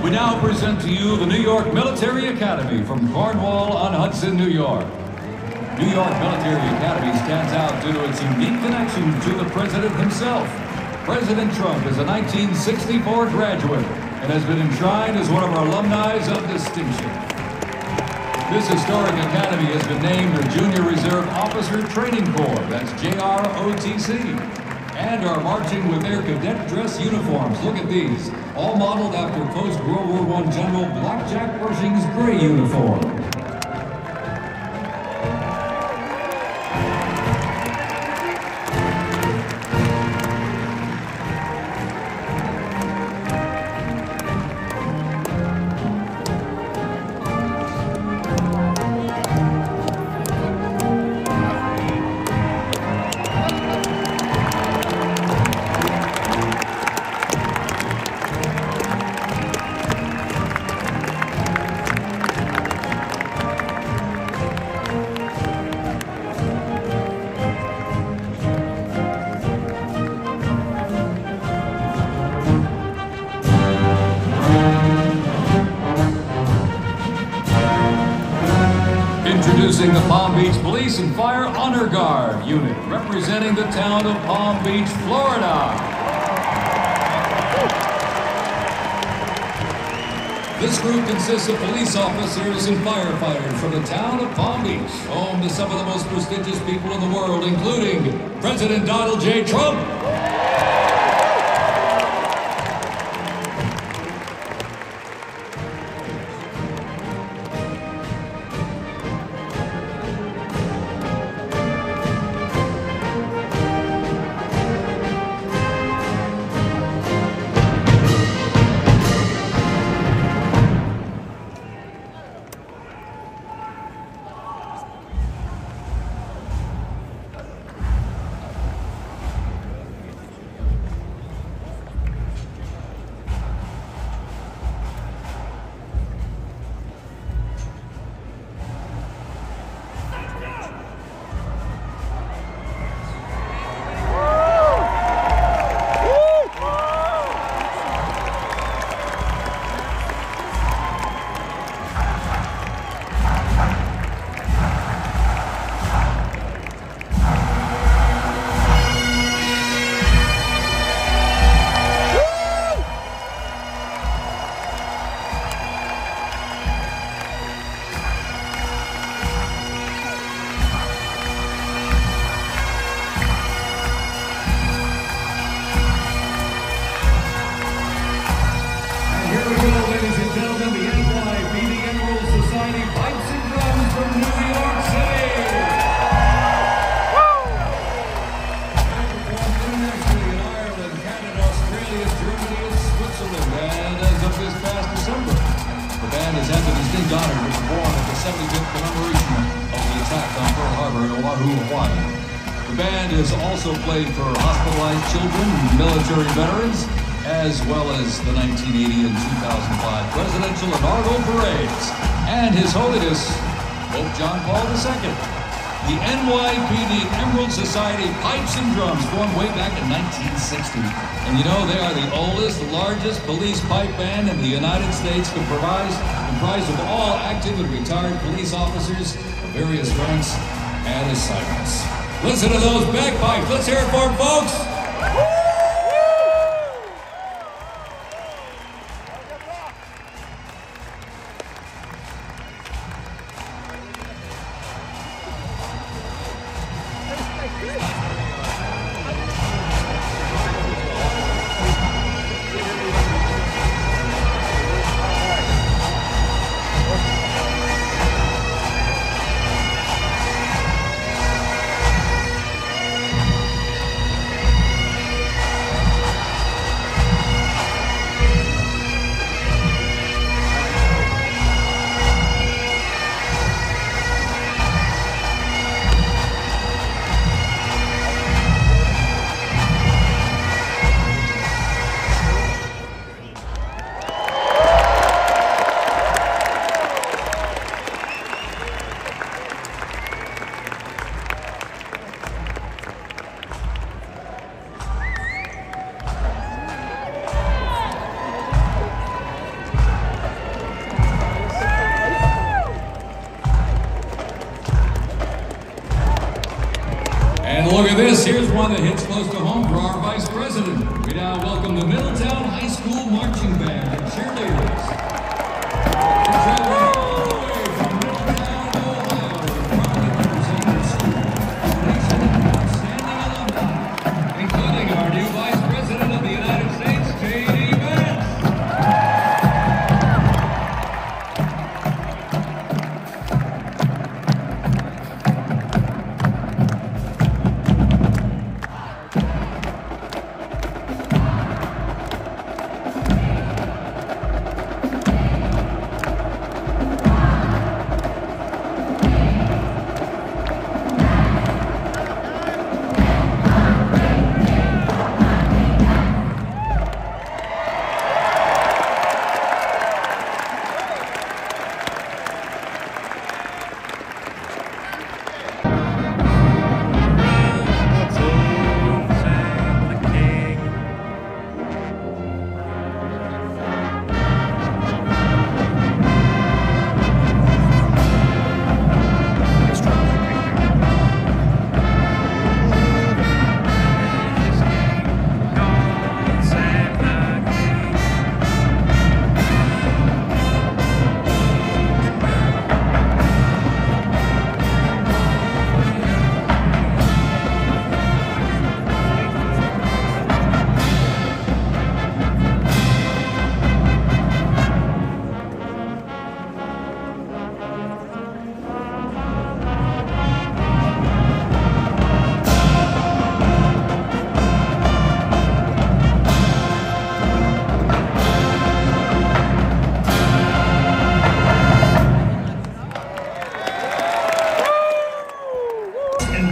We now present to you the New York Military Academy from Cornwall-on-Hudson, New York. New York Military Academy stands out due to its unique connection to the President himself. President Trump is a 1964 graduate and has been enshrined as one of our alumni of distinction. This historic academy has been named the Junior Reserve Officer Training Corps, that's JROTC, and are marching with their cadet dress uniforms. Look at these, all modeled after post-World War I General Blackjack Pershing's gray uniform. Palm Beach Police and Fire Honor Guard Unit, representing the town of Palm Beach, Florida. This group consists of police officers and firefighters from the town of Palm Beach, home to some of the most prestigious people in the world, including President Donald J. Trump. Played for hospitalized children, military veterans, as well as the 1980 and 2005 presidential inaugural parades, and His Holiness Pope John Paul II. The NYPD Emerald Society Pipes and Drums formed way back in 1960. And you know, they are the oldest, largest police pipe band in the United States, comprised of all active and retired police officers of various ranks and assignments. Listen to those bagpipes. Let's hear it for them, folks. Look at this, here's one that hits close to home for our Vice President. We now welcome the Middletown High School Marching Band and cheerleaders. Traveling all the way from Middletown, Ohio, to proudly represent the school, nation of outstanding alumni, including our new Vice President of the United States, JD Vance.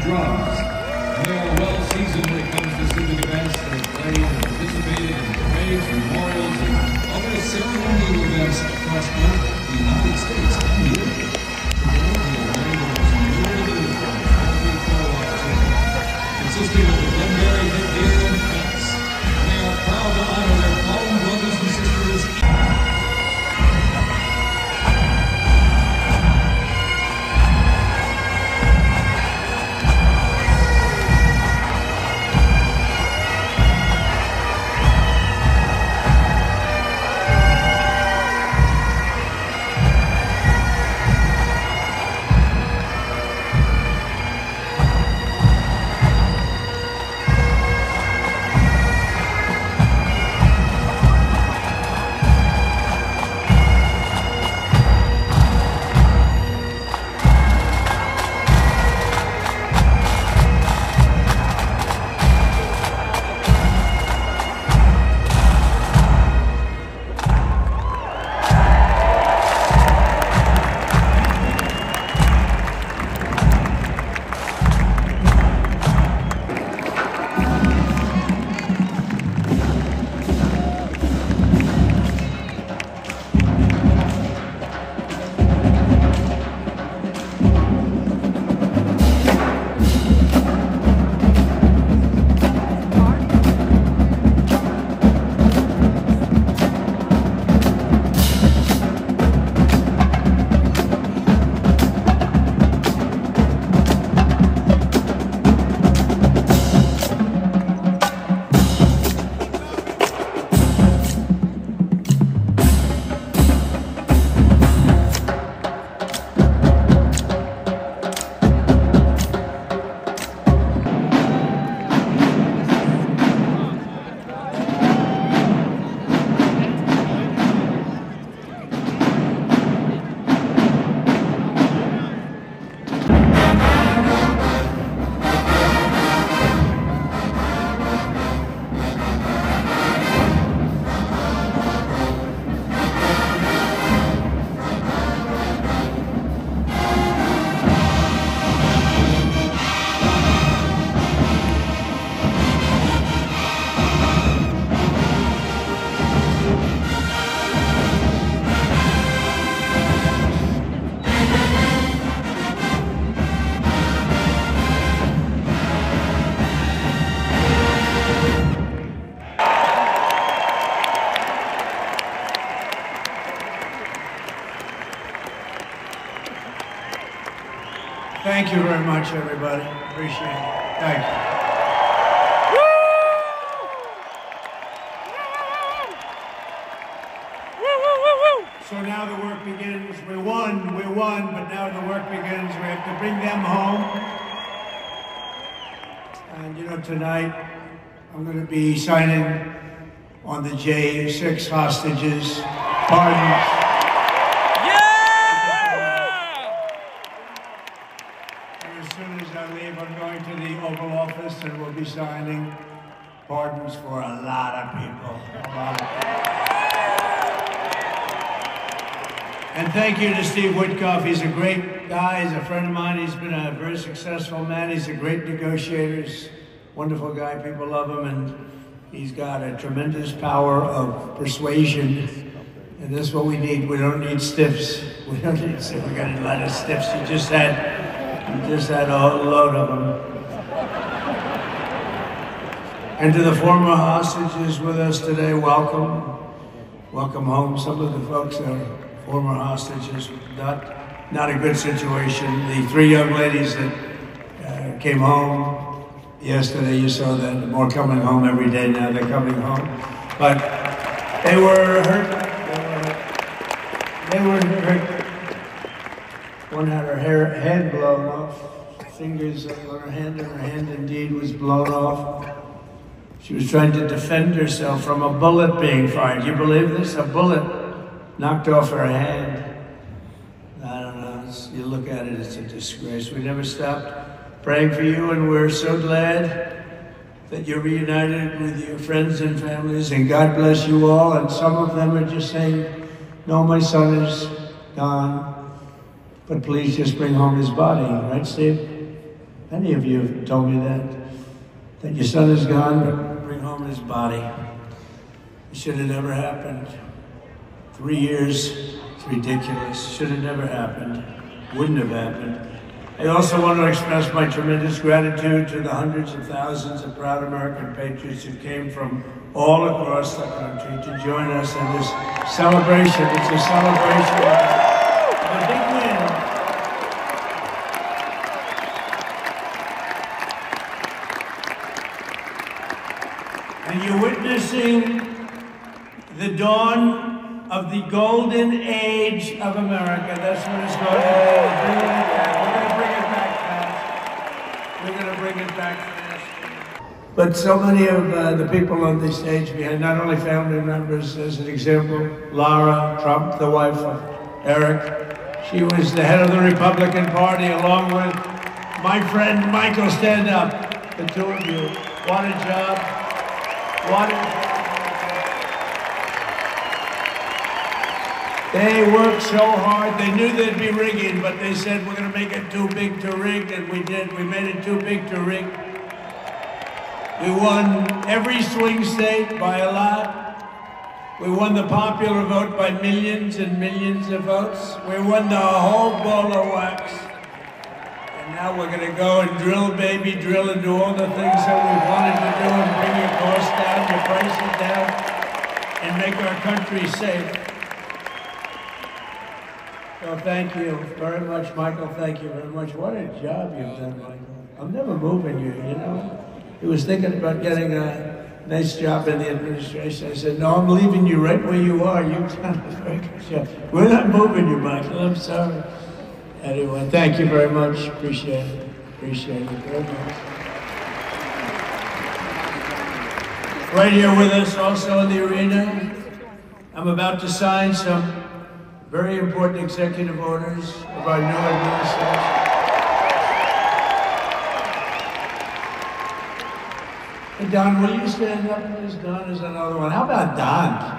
drums. And they are well seasoned when it comes to civic events. They played and participated in parades, memorials, and other ceremonial events across both the United States and Europe. Today, they are wearing the most notable uniforms every photo opportunity, consisting of the Glengarry headgear and fence. And they are proud to honor their fallen brothers and sisters. Thank you very much, everybody. Appreciate it. Thank you. So now the work begins. We won, but now the work begins. We have to bring them home. And you know, tonight I'm going to be signing on the J6 hostages' pardons. And we'll be signing pardons for a lot of people. And thank you to Steve Woodcock. He's a great guy. He's a friend of mine. He's been a very successful man. He's a great negotiator. He's a wonderful guy. People love him. And he's got a tremendous power of persuasion. And that's what we need. We don't need stiffs. We don't need stiffs. We got a lot of stiffs. You just had a whole load of them. And to the former hostages with us today, welcome. Welcome home. Some of the folks are former hostages. Not a good situation. The three young ladies that came home yesterday, you saw that. More coming home every day now. They're coming home. But they were hurt. They were hurt. One had her head blown off. Fingers on her hand indeed was blown off. She was trying to defend herself from a bullet being fired. You believe this? A bullet knocked off her hand. I don't know. You look at it, it's a disgrace. We never stopped praying for you, and we're so glad that you're reunited with your friends and families, and God bless you all. And some of them are just saying, no, my son is gone, but please just bring home his body. Right, Steve? Many of you have told me that your son is gone, but bring home his body. It should have never happened. 3 years, it's ridiculous. Should have never happened. Wouldn't have happened. I also want to express my tremendous gratitude to the hundreds of thousands of proud American patriots who came from all across the country to join us in this celebration. It's a celebration of a big win. And you're witnessing the dawn of the golden age of America. That's what it's going to be. We're going to bring it back fast. But so many of the people on the stage behind, not only family members, as an example, Lara Trump, the wife of Eric. She was the head of the Republican Party, along with my friend Michael. Stand up, the two of you. What a job. What a job. They worked so hard. They knew there'd be rigging, but they said, we're going to make it too big to rig, and we did. We made it too big to rig. We won every swing state by a lot. We won the popular vote by millions and millions of votes. We won the whole ball of wax. And now we're going to go and drill, baby, drill, and do all the things that we wanted to do and bring your costs down, your prices down, and make our country safe. So thank you very much, Michael. Thank you very much. What a job you've done, Michael. I'm never moving you, you know. He was thinking about getting a nice job in the administration. I said, no, I'm leaving you right where you are. You've done a very good job. We're not moving you, Michael. I'm sorry. Anyway, thank you very much. Appreciate it. Appreciate it very much. Right here with us, also in the arena, I'm about to sign some very important executive orders of our new administration. Hey, Don, will you stand up, please? Don is another one. How about Don?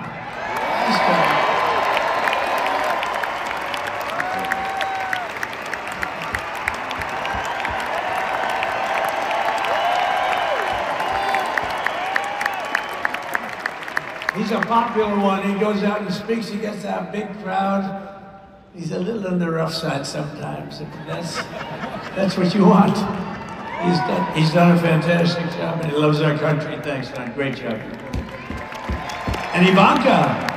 He's a popular one. He goes out and speaks. He gets that big crowd. He's a little on the rough side sometimes. That's what you want. He's done a fantastic job, and he loves our country. Thanks, Don. Great job. And Ivanka.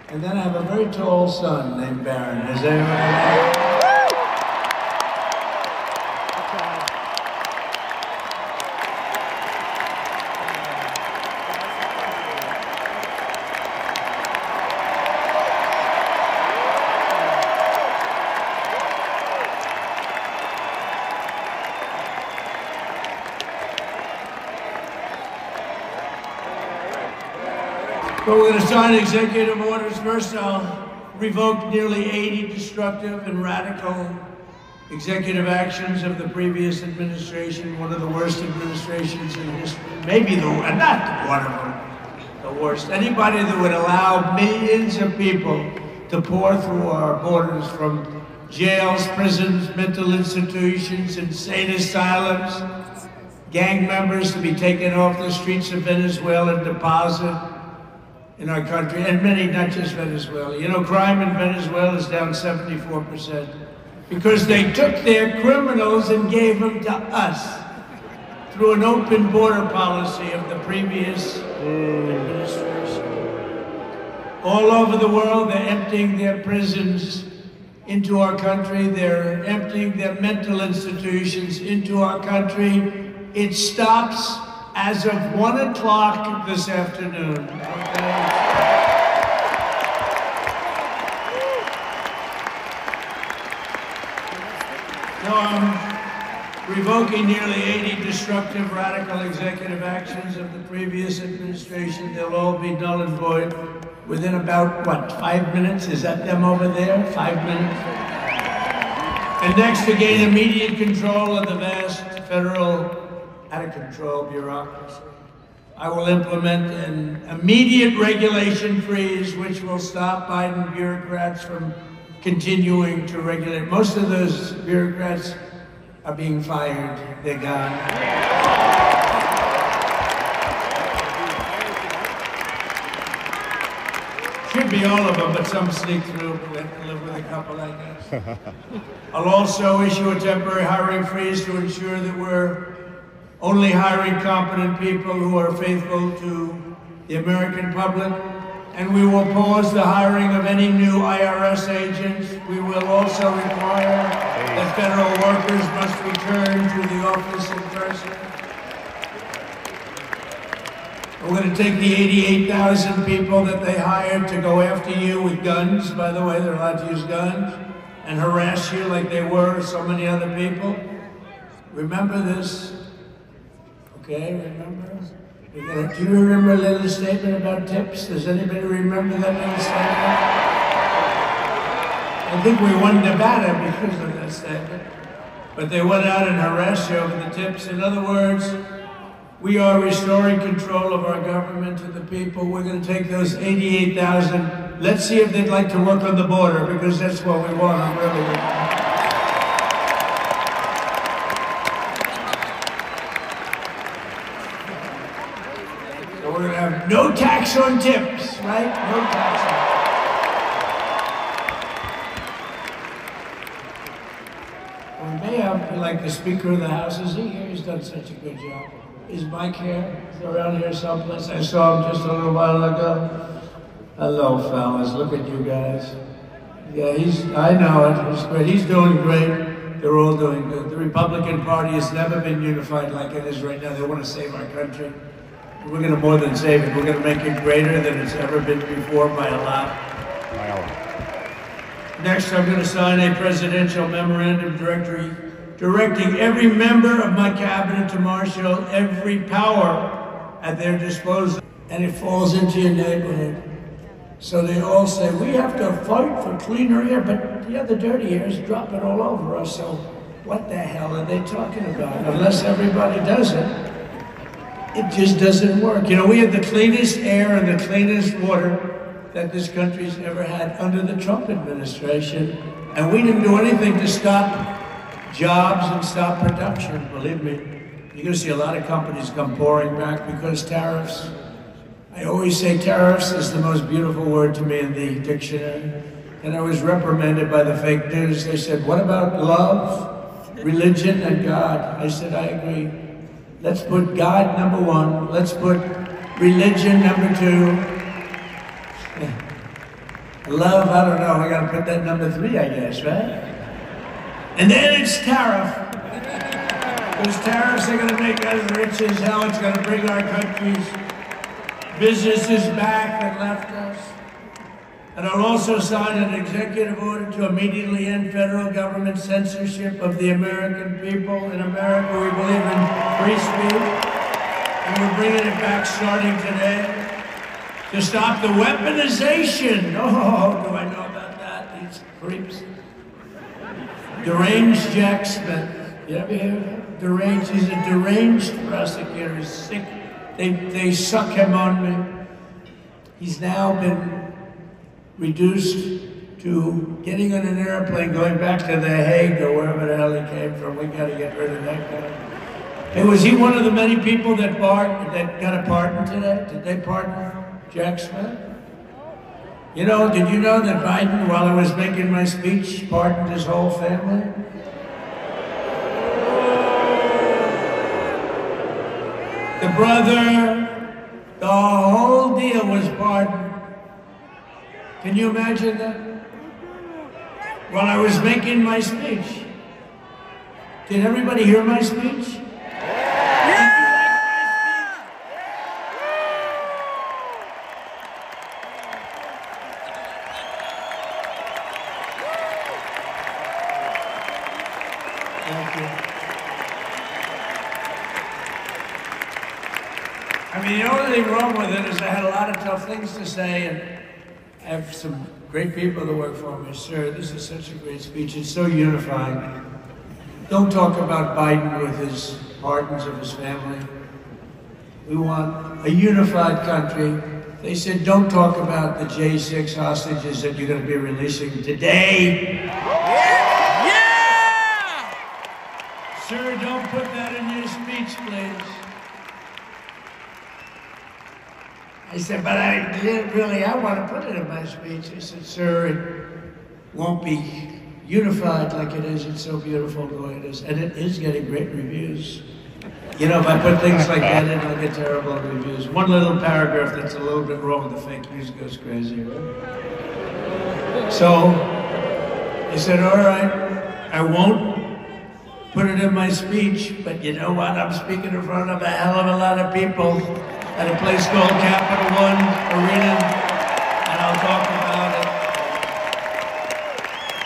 And then I have a very tall son named Barron. Has anyone ever? But we're going to sign executive orders. First, I'll revoke nearly 80 destructive and radical executive actions of the previous administration, one of the worst administrations in history. Maybe not one of them, the worst. Anybody that would allow millions of people to pour through our borders from jails, prisons, mental institutions, insane asylums, gang members to be taken off the streets of Venezuela and deposited in our country, and many, not just Venezuela. You know, crime in Venezuela is down 74% because they took their criminals and gave them to us through an open border policy of the previous administration. All over the world, they're emptying their prisons into our country. They're emptying their mental institutions into our country. It stops as of 1 o'clock this afternoon. Okay? So I'm revoking nearly 80 destructive, radical executive actions of the previous administration. They'll all be null and void within about, what, 5 minutes? Is that them over there? 5 minutes? And next, to gain immediate control of the vast federal out-of-control bureaucracy. I will implement an immediate regulation freeze, which will stop Biden bureaucrats from continuing to regulate. Most of those bureaucrats are being fired. They're gone. Should be all of them, but some sneak through. We have to live with a couple, I guess. I'll also issue a temporary hiring freeze to ensure that we're only hiring competent people who are faithful to the American public. And we will pause the hiring of any new IRS agents. We will also require that federal workers must return to the office in person. We're going to take the 88,000 people that they hired to go after you with guns. By the way, they're allowed to use guns and harass you like they were so many other people. Remember this. Okay, remember? Do you remember a little statement about tips? Does anybody remember that little statement? I think we won Nevada because of that statement. But they went out and harassed you over the tips. In other words, we are restoring control of our government to the people. We're going to take those 88,000. Let's see if they'd like to work on the border, because that's what we want. I'm really We're going to have no tax on tips, right? No tax on tips. We may have, like the Speaker of the House, is he here? He's done such a good job. Is Mike here? He's around here someplace. I saw him just a little while ago. Hello, fellas. Look at you guys. Yeah, I know it. He's great. He's doing great. They're all doing good. The Republican Party has never been unified like it is right now. They want to save our country. We're going to more than save it. We're going to make it greater than it's ever been before by a lot. By a lot. Next, I'm going to sign a presidential memorandum directing every member of my cabinet to marshal every power at their disposal. And it falls into your neighborhood. So they all say, we have to fight for cleaner air, but the other dirty air is dropping all over us. So what the hell are they talking about? Unless everybody does it. It just doesn't work. You know, we have the cleanest air and the cleanest water that this country's ever had under the Trump administration. And we didn't do anything to stop jobs and stop production, believe me. You're going to see a lot of companies come pouring back because tariffs. I always say tariffs is the most beautiful word to me in the dictionary. And I was reprimanded by the fake news. They said, what about love, religion, and God? I said, I agree. Let's put God number one. Let's put religion number two. Love, I don't know. I got to put that number three, I guess, right? And then it's tariff. Those tariffs are going to make us rich as hell. It's going to bring our country's businesses back that left us. And I'll also sign an executive order to immediately end federal government censorship of the American people. In America, we believe in free speech, and we're bringing it back starting today. To stop the weaponization. Oh, do I know about that? These creeps. Deranged Jack Smith. You ever hear of him? Deranged. He's a deranged prosecutor. He's sick. They suck him on me. He's now been reduced to getting on an airplane, going back to The Hague or wherever the hell he came from. We got to get rid of that guy. Hey, was he one of the many people that got a pardon today? Did they pardon Jack Smith? You know, did you know that Biden, while I was making my speech, pardoned his whole family? The brother, the whole deal was pardoned. Can you imagine that? While I was making my speech. Did everybody hear my speech? I mean, the only thing wrong with it is I had a lot of tough things to say, and I have some great people that work for me. Sir, this is such a great speech. It's so unifying. Don't talk about Biden with his pardons of his family. We want a unified country. They said, don't talk about the J6 hostages that you're going to be releasing today. Yeah! Sir, don't put that in your speech, please. I said, but I want to put it in my speech. He said, sir, it won't be unified like it is. It's so beautiful the way it is. And it is getting great reviews. You know, if I put things like that in, I'll get terrible reviews. One little paragraph that's a little bit wrong with the fake news goes crazy, right? So, I said, all right, I won't put it in my speech, but you know what? I'm speaking in front of a hell of a lot of people at a place called Capital One Arena, and I'll talk about it.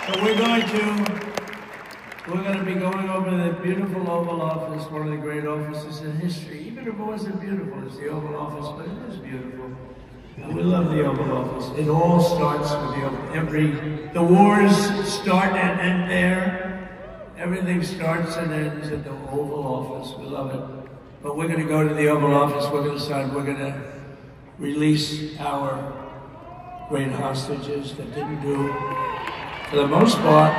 So we're going to be going over the beautiful Oval Office, one of the great offices in history. Even if it wasn't beautiful, it's the Oval Office, but it is beautiful. And we love the Oval Office. It all starts with the wars start and end there. Everything starts and ends at the Oval Office. We love it. But we're going to go to the Oval Office. We're going to decide we're going to release our great hostages that didn't do, for the most part,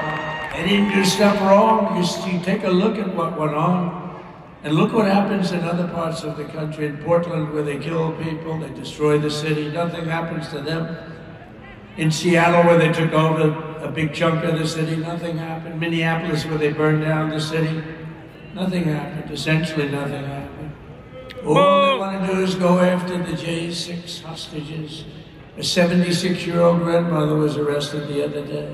they didn't do stuff wrong. You take a look at what went on, and look what happens in other parts of the country. In Portland, where they kill people, they destroy the city, nothing happens to them. In Seattle, where they took over a big chunk of the city, nothing happened. Minneapolis, where they burned down the city, nothing happened. Essentially, nothing happened. All they want to do is go after the J6 hostages. A 76-year-old grandmother was arrested the other day.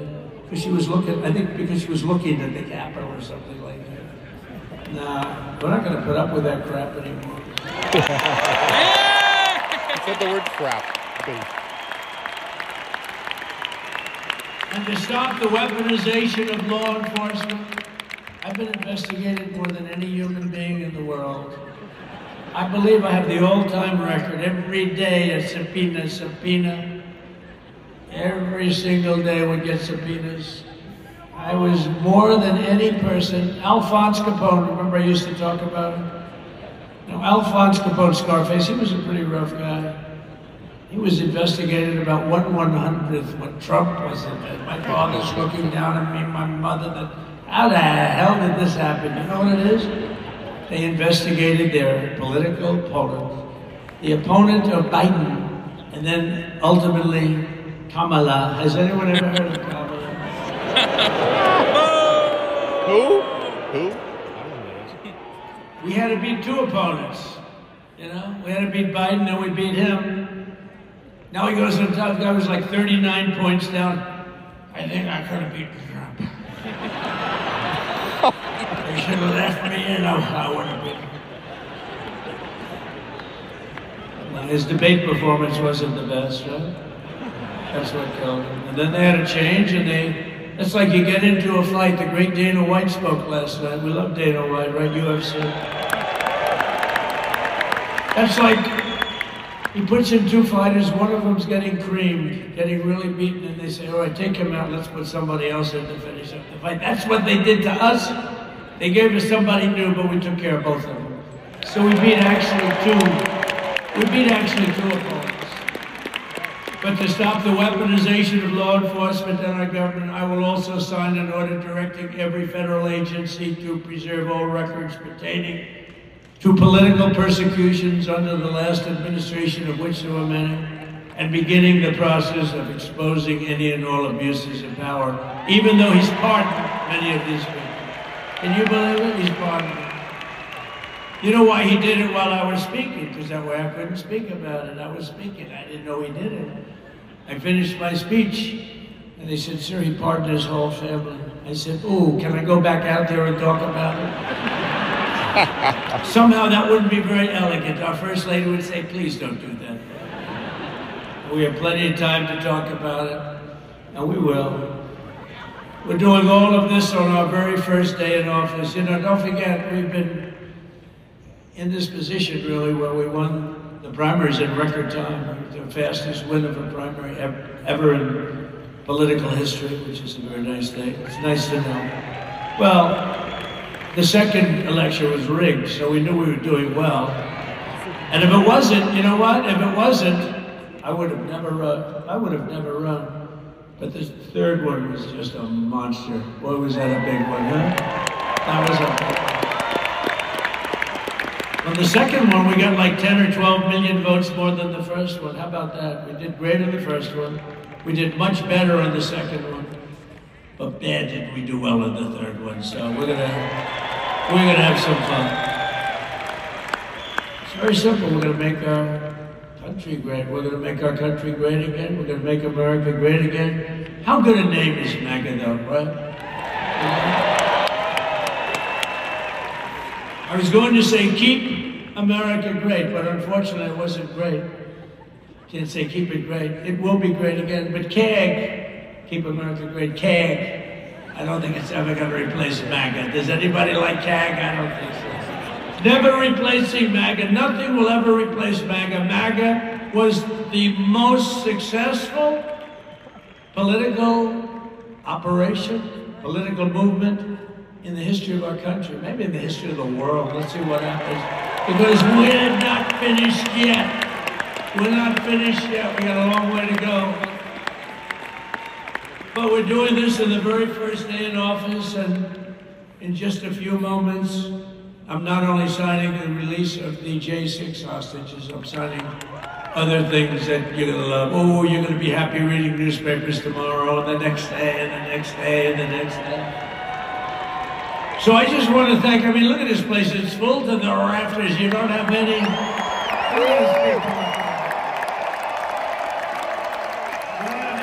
Because she was looking, I think because she was looking at the Capitol or something like that. Nah, we're not going to put up with that crap anymore. You said the word crap. And to stop the weaponization of law enforcement, I've been investigated more than any human being in the world. I believe I have the all-time record. Every day a subpoena. Every single day we get subpoenas. I was more than any person. Alphonse Capone, remember I used to talk about him? Now, Alphonse Capone, Scarface, he was a pretty rough guy. He was investigated about 1/100th when Trump was in bed. My father's looking down at me, my mother, how the hell did this happen? You know what it is? They investigated their political opponent, the opponent of Biden, and then ultimately Kamala. Has anyone ever heard of Kamala? Who? We had to beat two opponents. You know, we had to beat Biden, then we beat him. Now he goes to the top guy, was like 39 points down. I think I could have beaten Trump. They should have left me in. I would have been. Well, his debate performance wasn't the best, right? That's what killed him. And then they had a change, and it's like you get into a fight. The great Dana White spoke last night. We love Dana White, right? UFC. That's like, he puts in two fighters, one of them's getting creamed, getting really beaten, and they say, all right, take him out, let's put somebody else in to finish up the fight. That's what they did to us. They gave us somebody new, but we took care of both of them. So we beat actually two opponents. But to stop the weaponization of law enforcement and our government, I will also sign an order directing every federal agency to preserve all records pertaining to political persecutions under the last administration, of which there were many, and beginning the process of exposing any and all abuses of power, even though he's pardoned many of these people. Can you believe it? He's pardoned them. You know why he did it while I was speaking? Because that way I couldn't speak about it. I was speaking. I didn't know he did it. I finished my speech, and they said, sir, he pardoned his whole family. I said, ooh, can I go back out there and talk about it? Somehow that wouldn't be very elegant. Our First Lady would say, please don't do that. We have plenty of time to talk about it, and we will. We're doing all of this on our very first day in office. You know, don't forget, we've been in this position, really, where we won the primaries in record time. The fastest win of a primary ever in political history, which is a very nice thing. It's nice to know. Well, the second election was rigged, so we knew we were doing well. And if it wasn't, you know what? If it wasn't, I would have never run. But this third one was just a monster. Boy, was that a big one, huh? That was a big one. On the second one, we got like 10 or 12 million votes more than the first one. How about that? We did great on the first one. We did much better on the second one. But man, did we do well on the third one. So we're gonna have some fun. It's very simple. We're gonna make our country great. We're going to make our country great again. We're going to make America great again. How good a name is MAGA, though, right? I was going to say keep America great, but unfortunately it wasn't great. Can't say keep it great. It will be great again, but CAG, keep America great, CAG. I don't think it's ever going to replace MAGA. Does anybody like CAG? I don't think so. Never replacing MAGA. Nothing will ever replace MAGA. MAGA was the most successful political operation, political movement in the history of our country, maybe in the history of the world. Let's see what happens. Because we're not finished yet. We're not finished yet. We got a long way to go. But we're doing this in the very first day in office, and in just a few moments, I'm not only signing the release of the J6 hostages, I'm signing other things that you're gonna love. Oh, you're gonna be happy reading newspapers tomorrow, and the next day, and the next day, and the next day. So I just want to thank, I mean, look at this place, it's full to the rafters. You don't have any,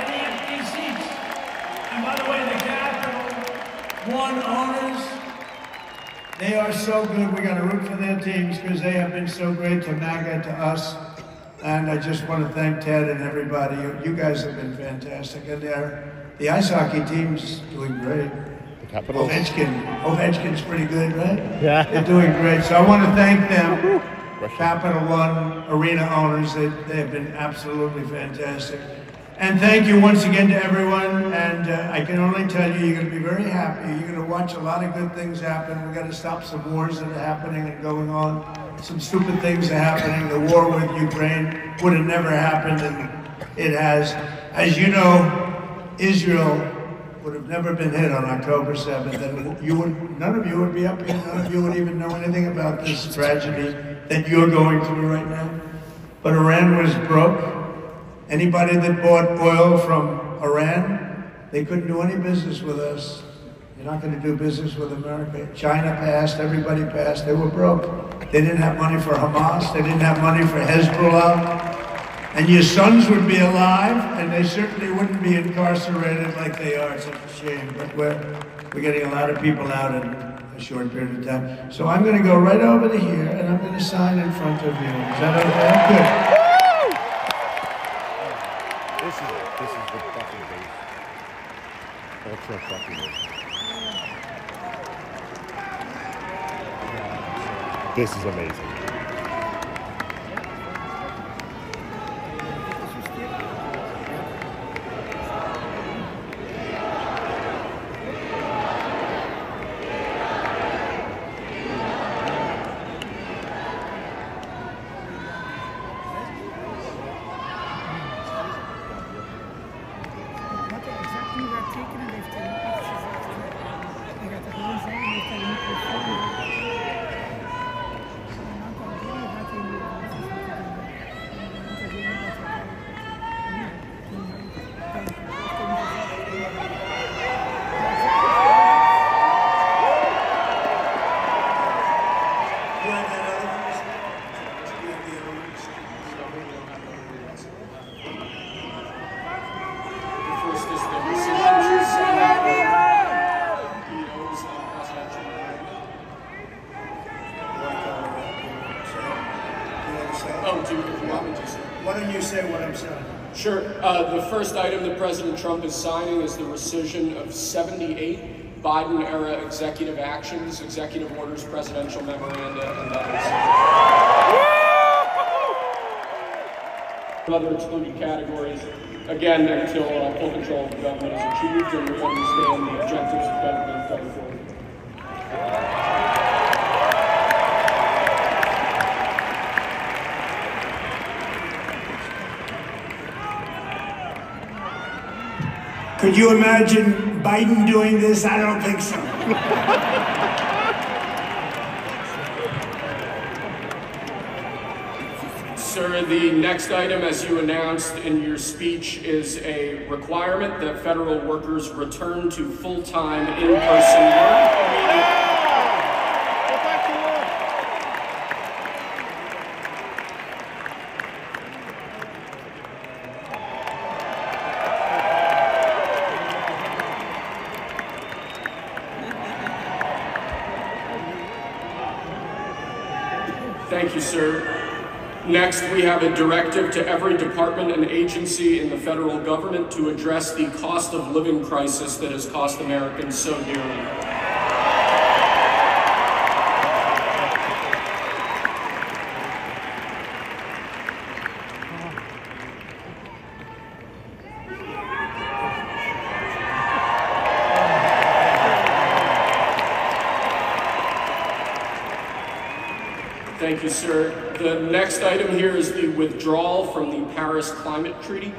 empty seats. And by the way, the Capital One owners, they are so good. We got to root for their teams because they have been so great to MAGA, to us. And I just want to thank Ted and everybody. You guys have been fantastic. And the ice hockey team's doing great. The Capitals. Ovechkin's pretty good, right? Yeah. They're doing great. So I want to thank them, Capital One arena owners. They have been absolutely fantastic. And thank you once again to everyone, and I can only tell you, you're going to be very happy. You're going to watch a lot of good things happen. We've got to stop some wars that are happening and going on. Some stupid things are happening. The war with Ukraine would have never happened, and it has. As you know, Israel would have never been hit on October 7th, and none of you would be up here, none of you would even know anything about this tragedy that you're going through right now. But Iran was broke. Anybody that bought oil from Iran, they couldn't do any business with us. You're not going to do business with America. China passed, everybody passed, they were broke. They didn't have money for Hamas, they didn't have money for Hezbollah. And your sons would be alive, and they certainly wouldn't be incarcerated like they are. It's such a shame, but we're getting a lot of people out in a short period of time. So I'm going to go right over to here, and I'm going to sign in front of you. Is that okay? Good. This is the fucking base. Ultra fucking base. This is amazing. Sure. The first item that President Trump is signing is the rescission of 78 Biden-era executive actions, executive orders, presidential memoranda, and other excluded categories, again, until full control of the government is achieved and we understand the objectives of government going forward. Could you imagine Biden doing this? I don't think so. Sir, the next item, as you announced in your speech, is a requirement that federal workers return to full-time in-person work. Thank you, sir. Next, we have a directive to every department and agency in the federal government to address the cost of living crisis that has cost Americans so dearly. Thank you, sir. The next item here is the withdrawal from the Paris Climate Treaty.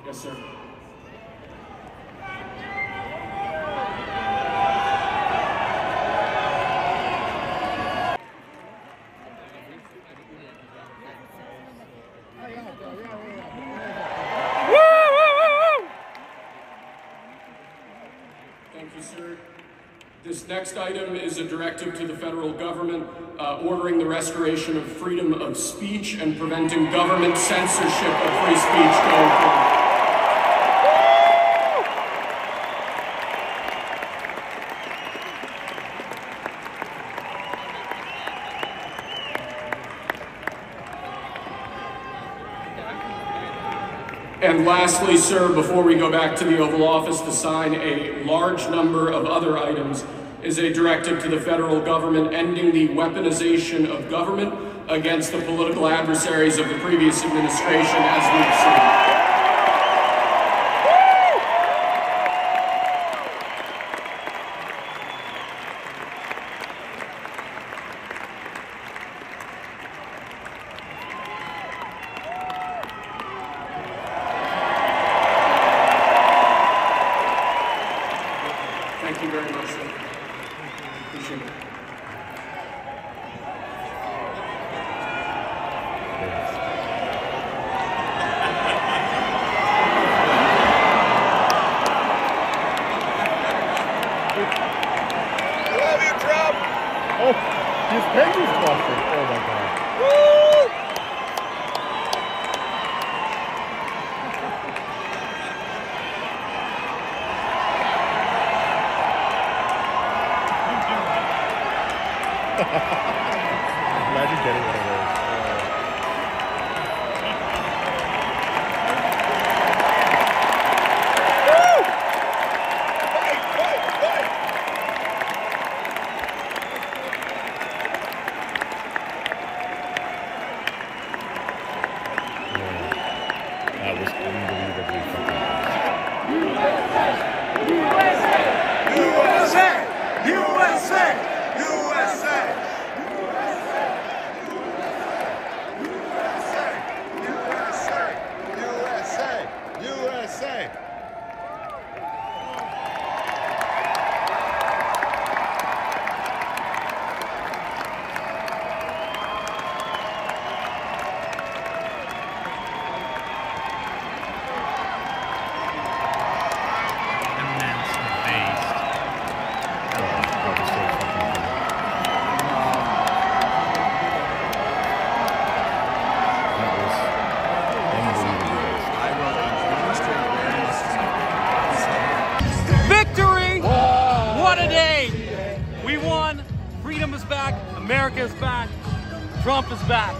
Yes, sir. This next item is a directive to the federal government ordering the restoration of freedom of speech and preventing government censorship of free speech going forward. And lastly, sir, before we go back to the Oval Office to sign a large number of other items, is a directive to the federal government ending the weaponization of government against the political adversaries of the previous administration, as we've seen. Thank you very much, sir. Appreciate it. Love you, Trump! Oh, his pen is busted. Oh my God. Woo! Imagine getting one of those. Woo! Fight! That was unbelievably fucking USA! USA! Freedom is back, America is back, Trump is back.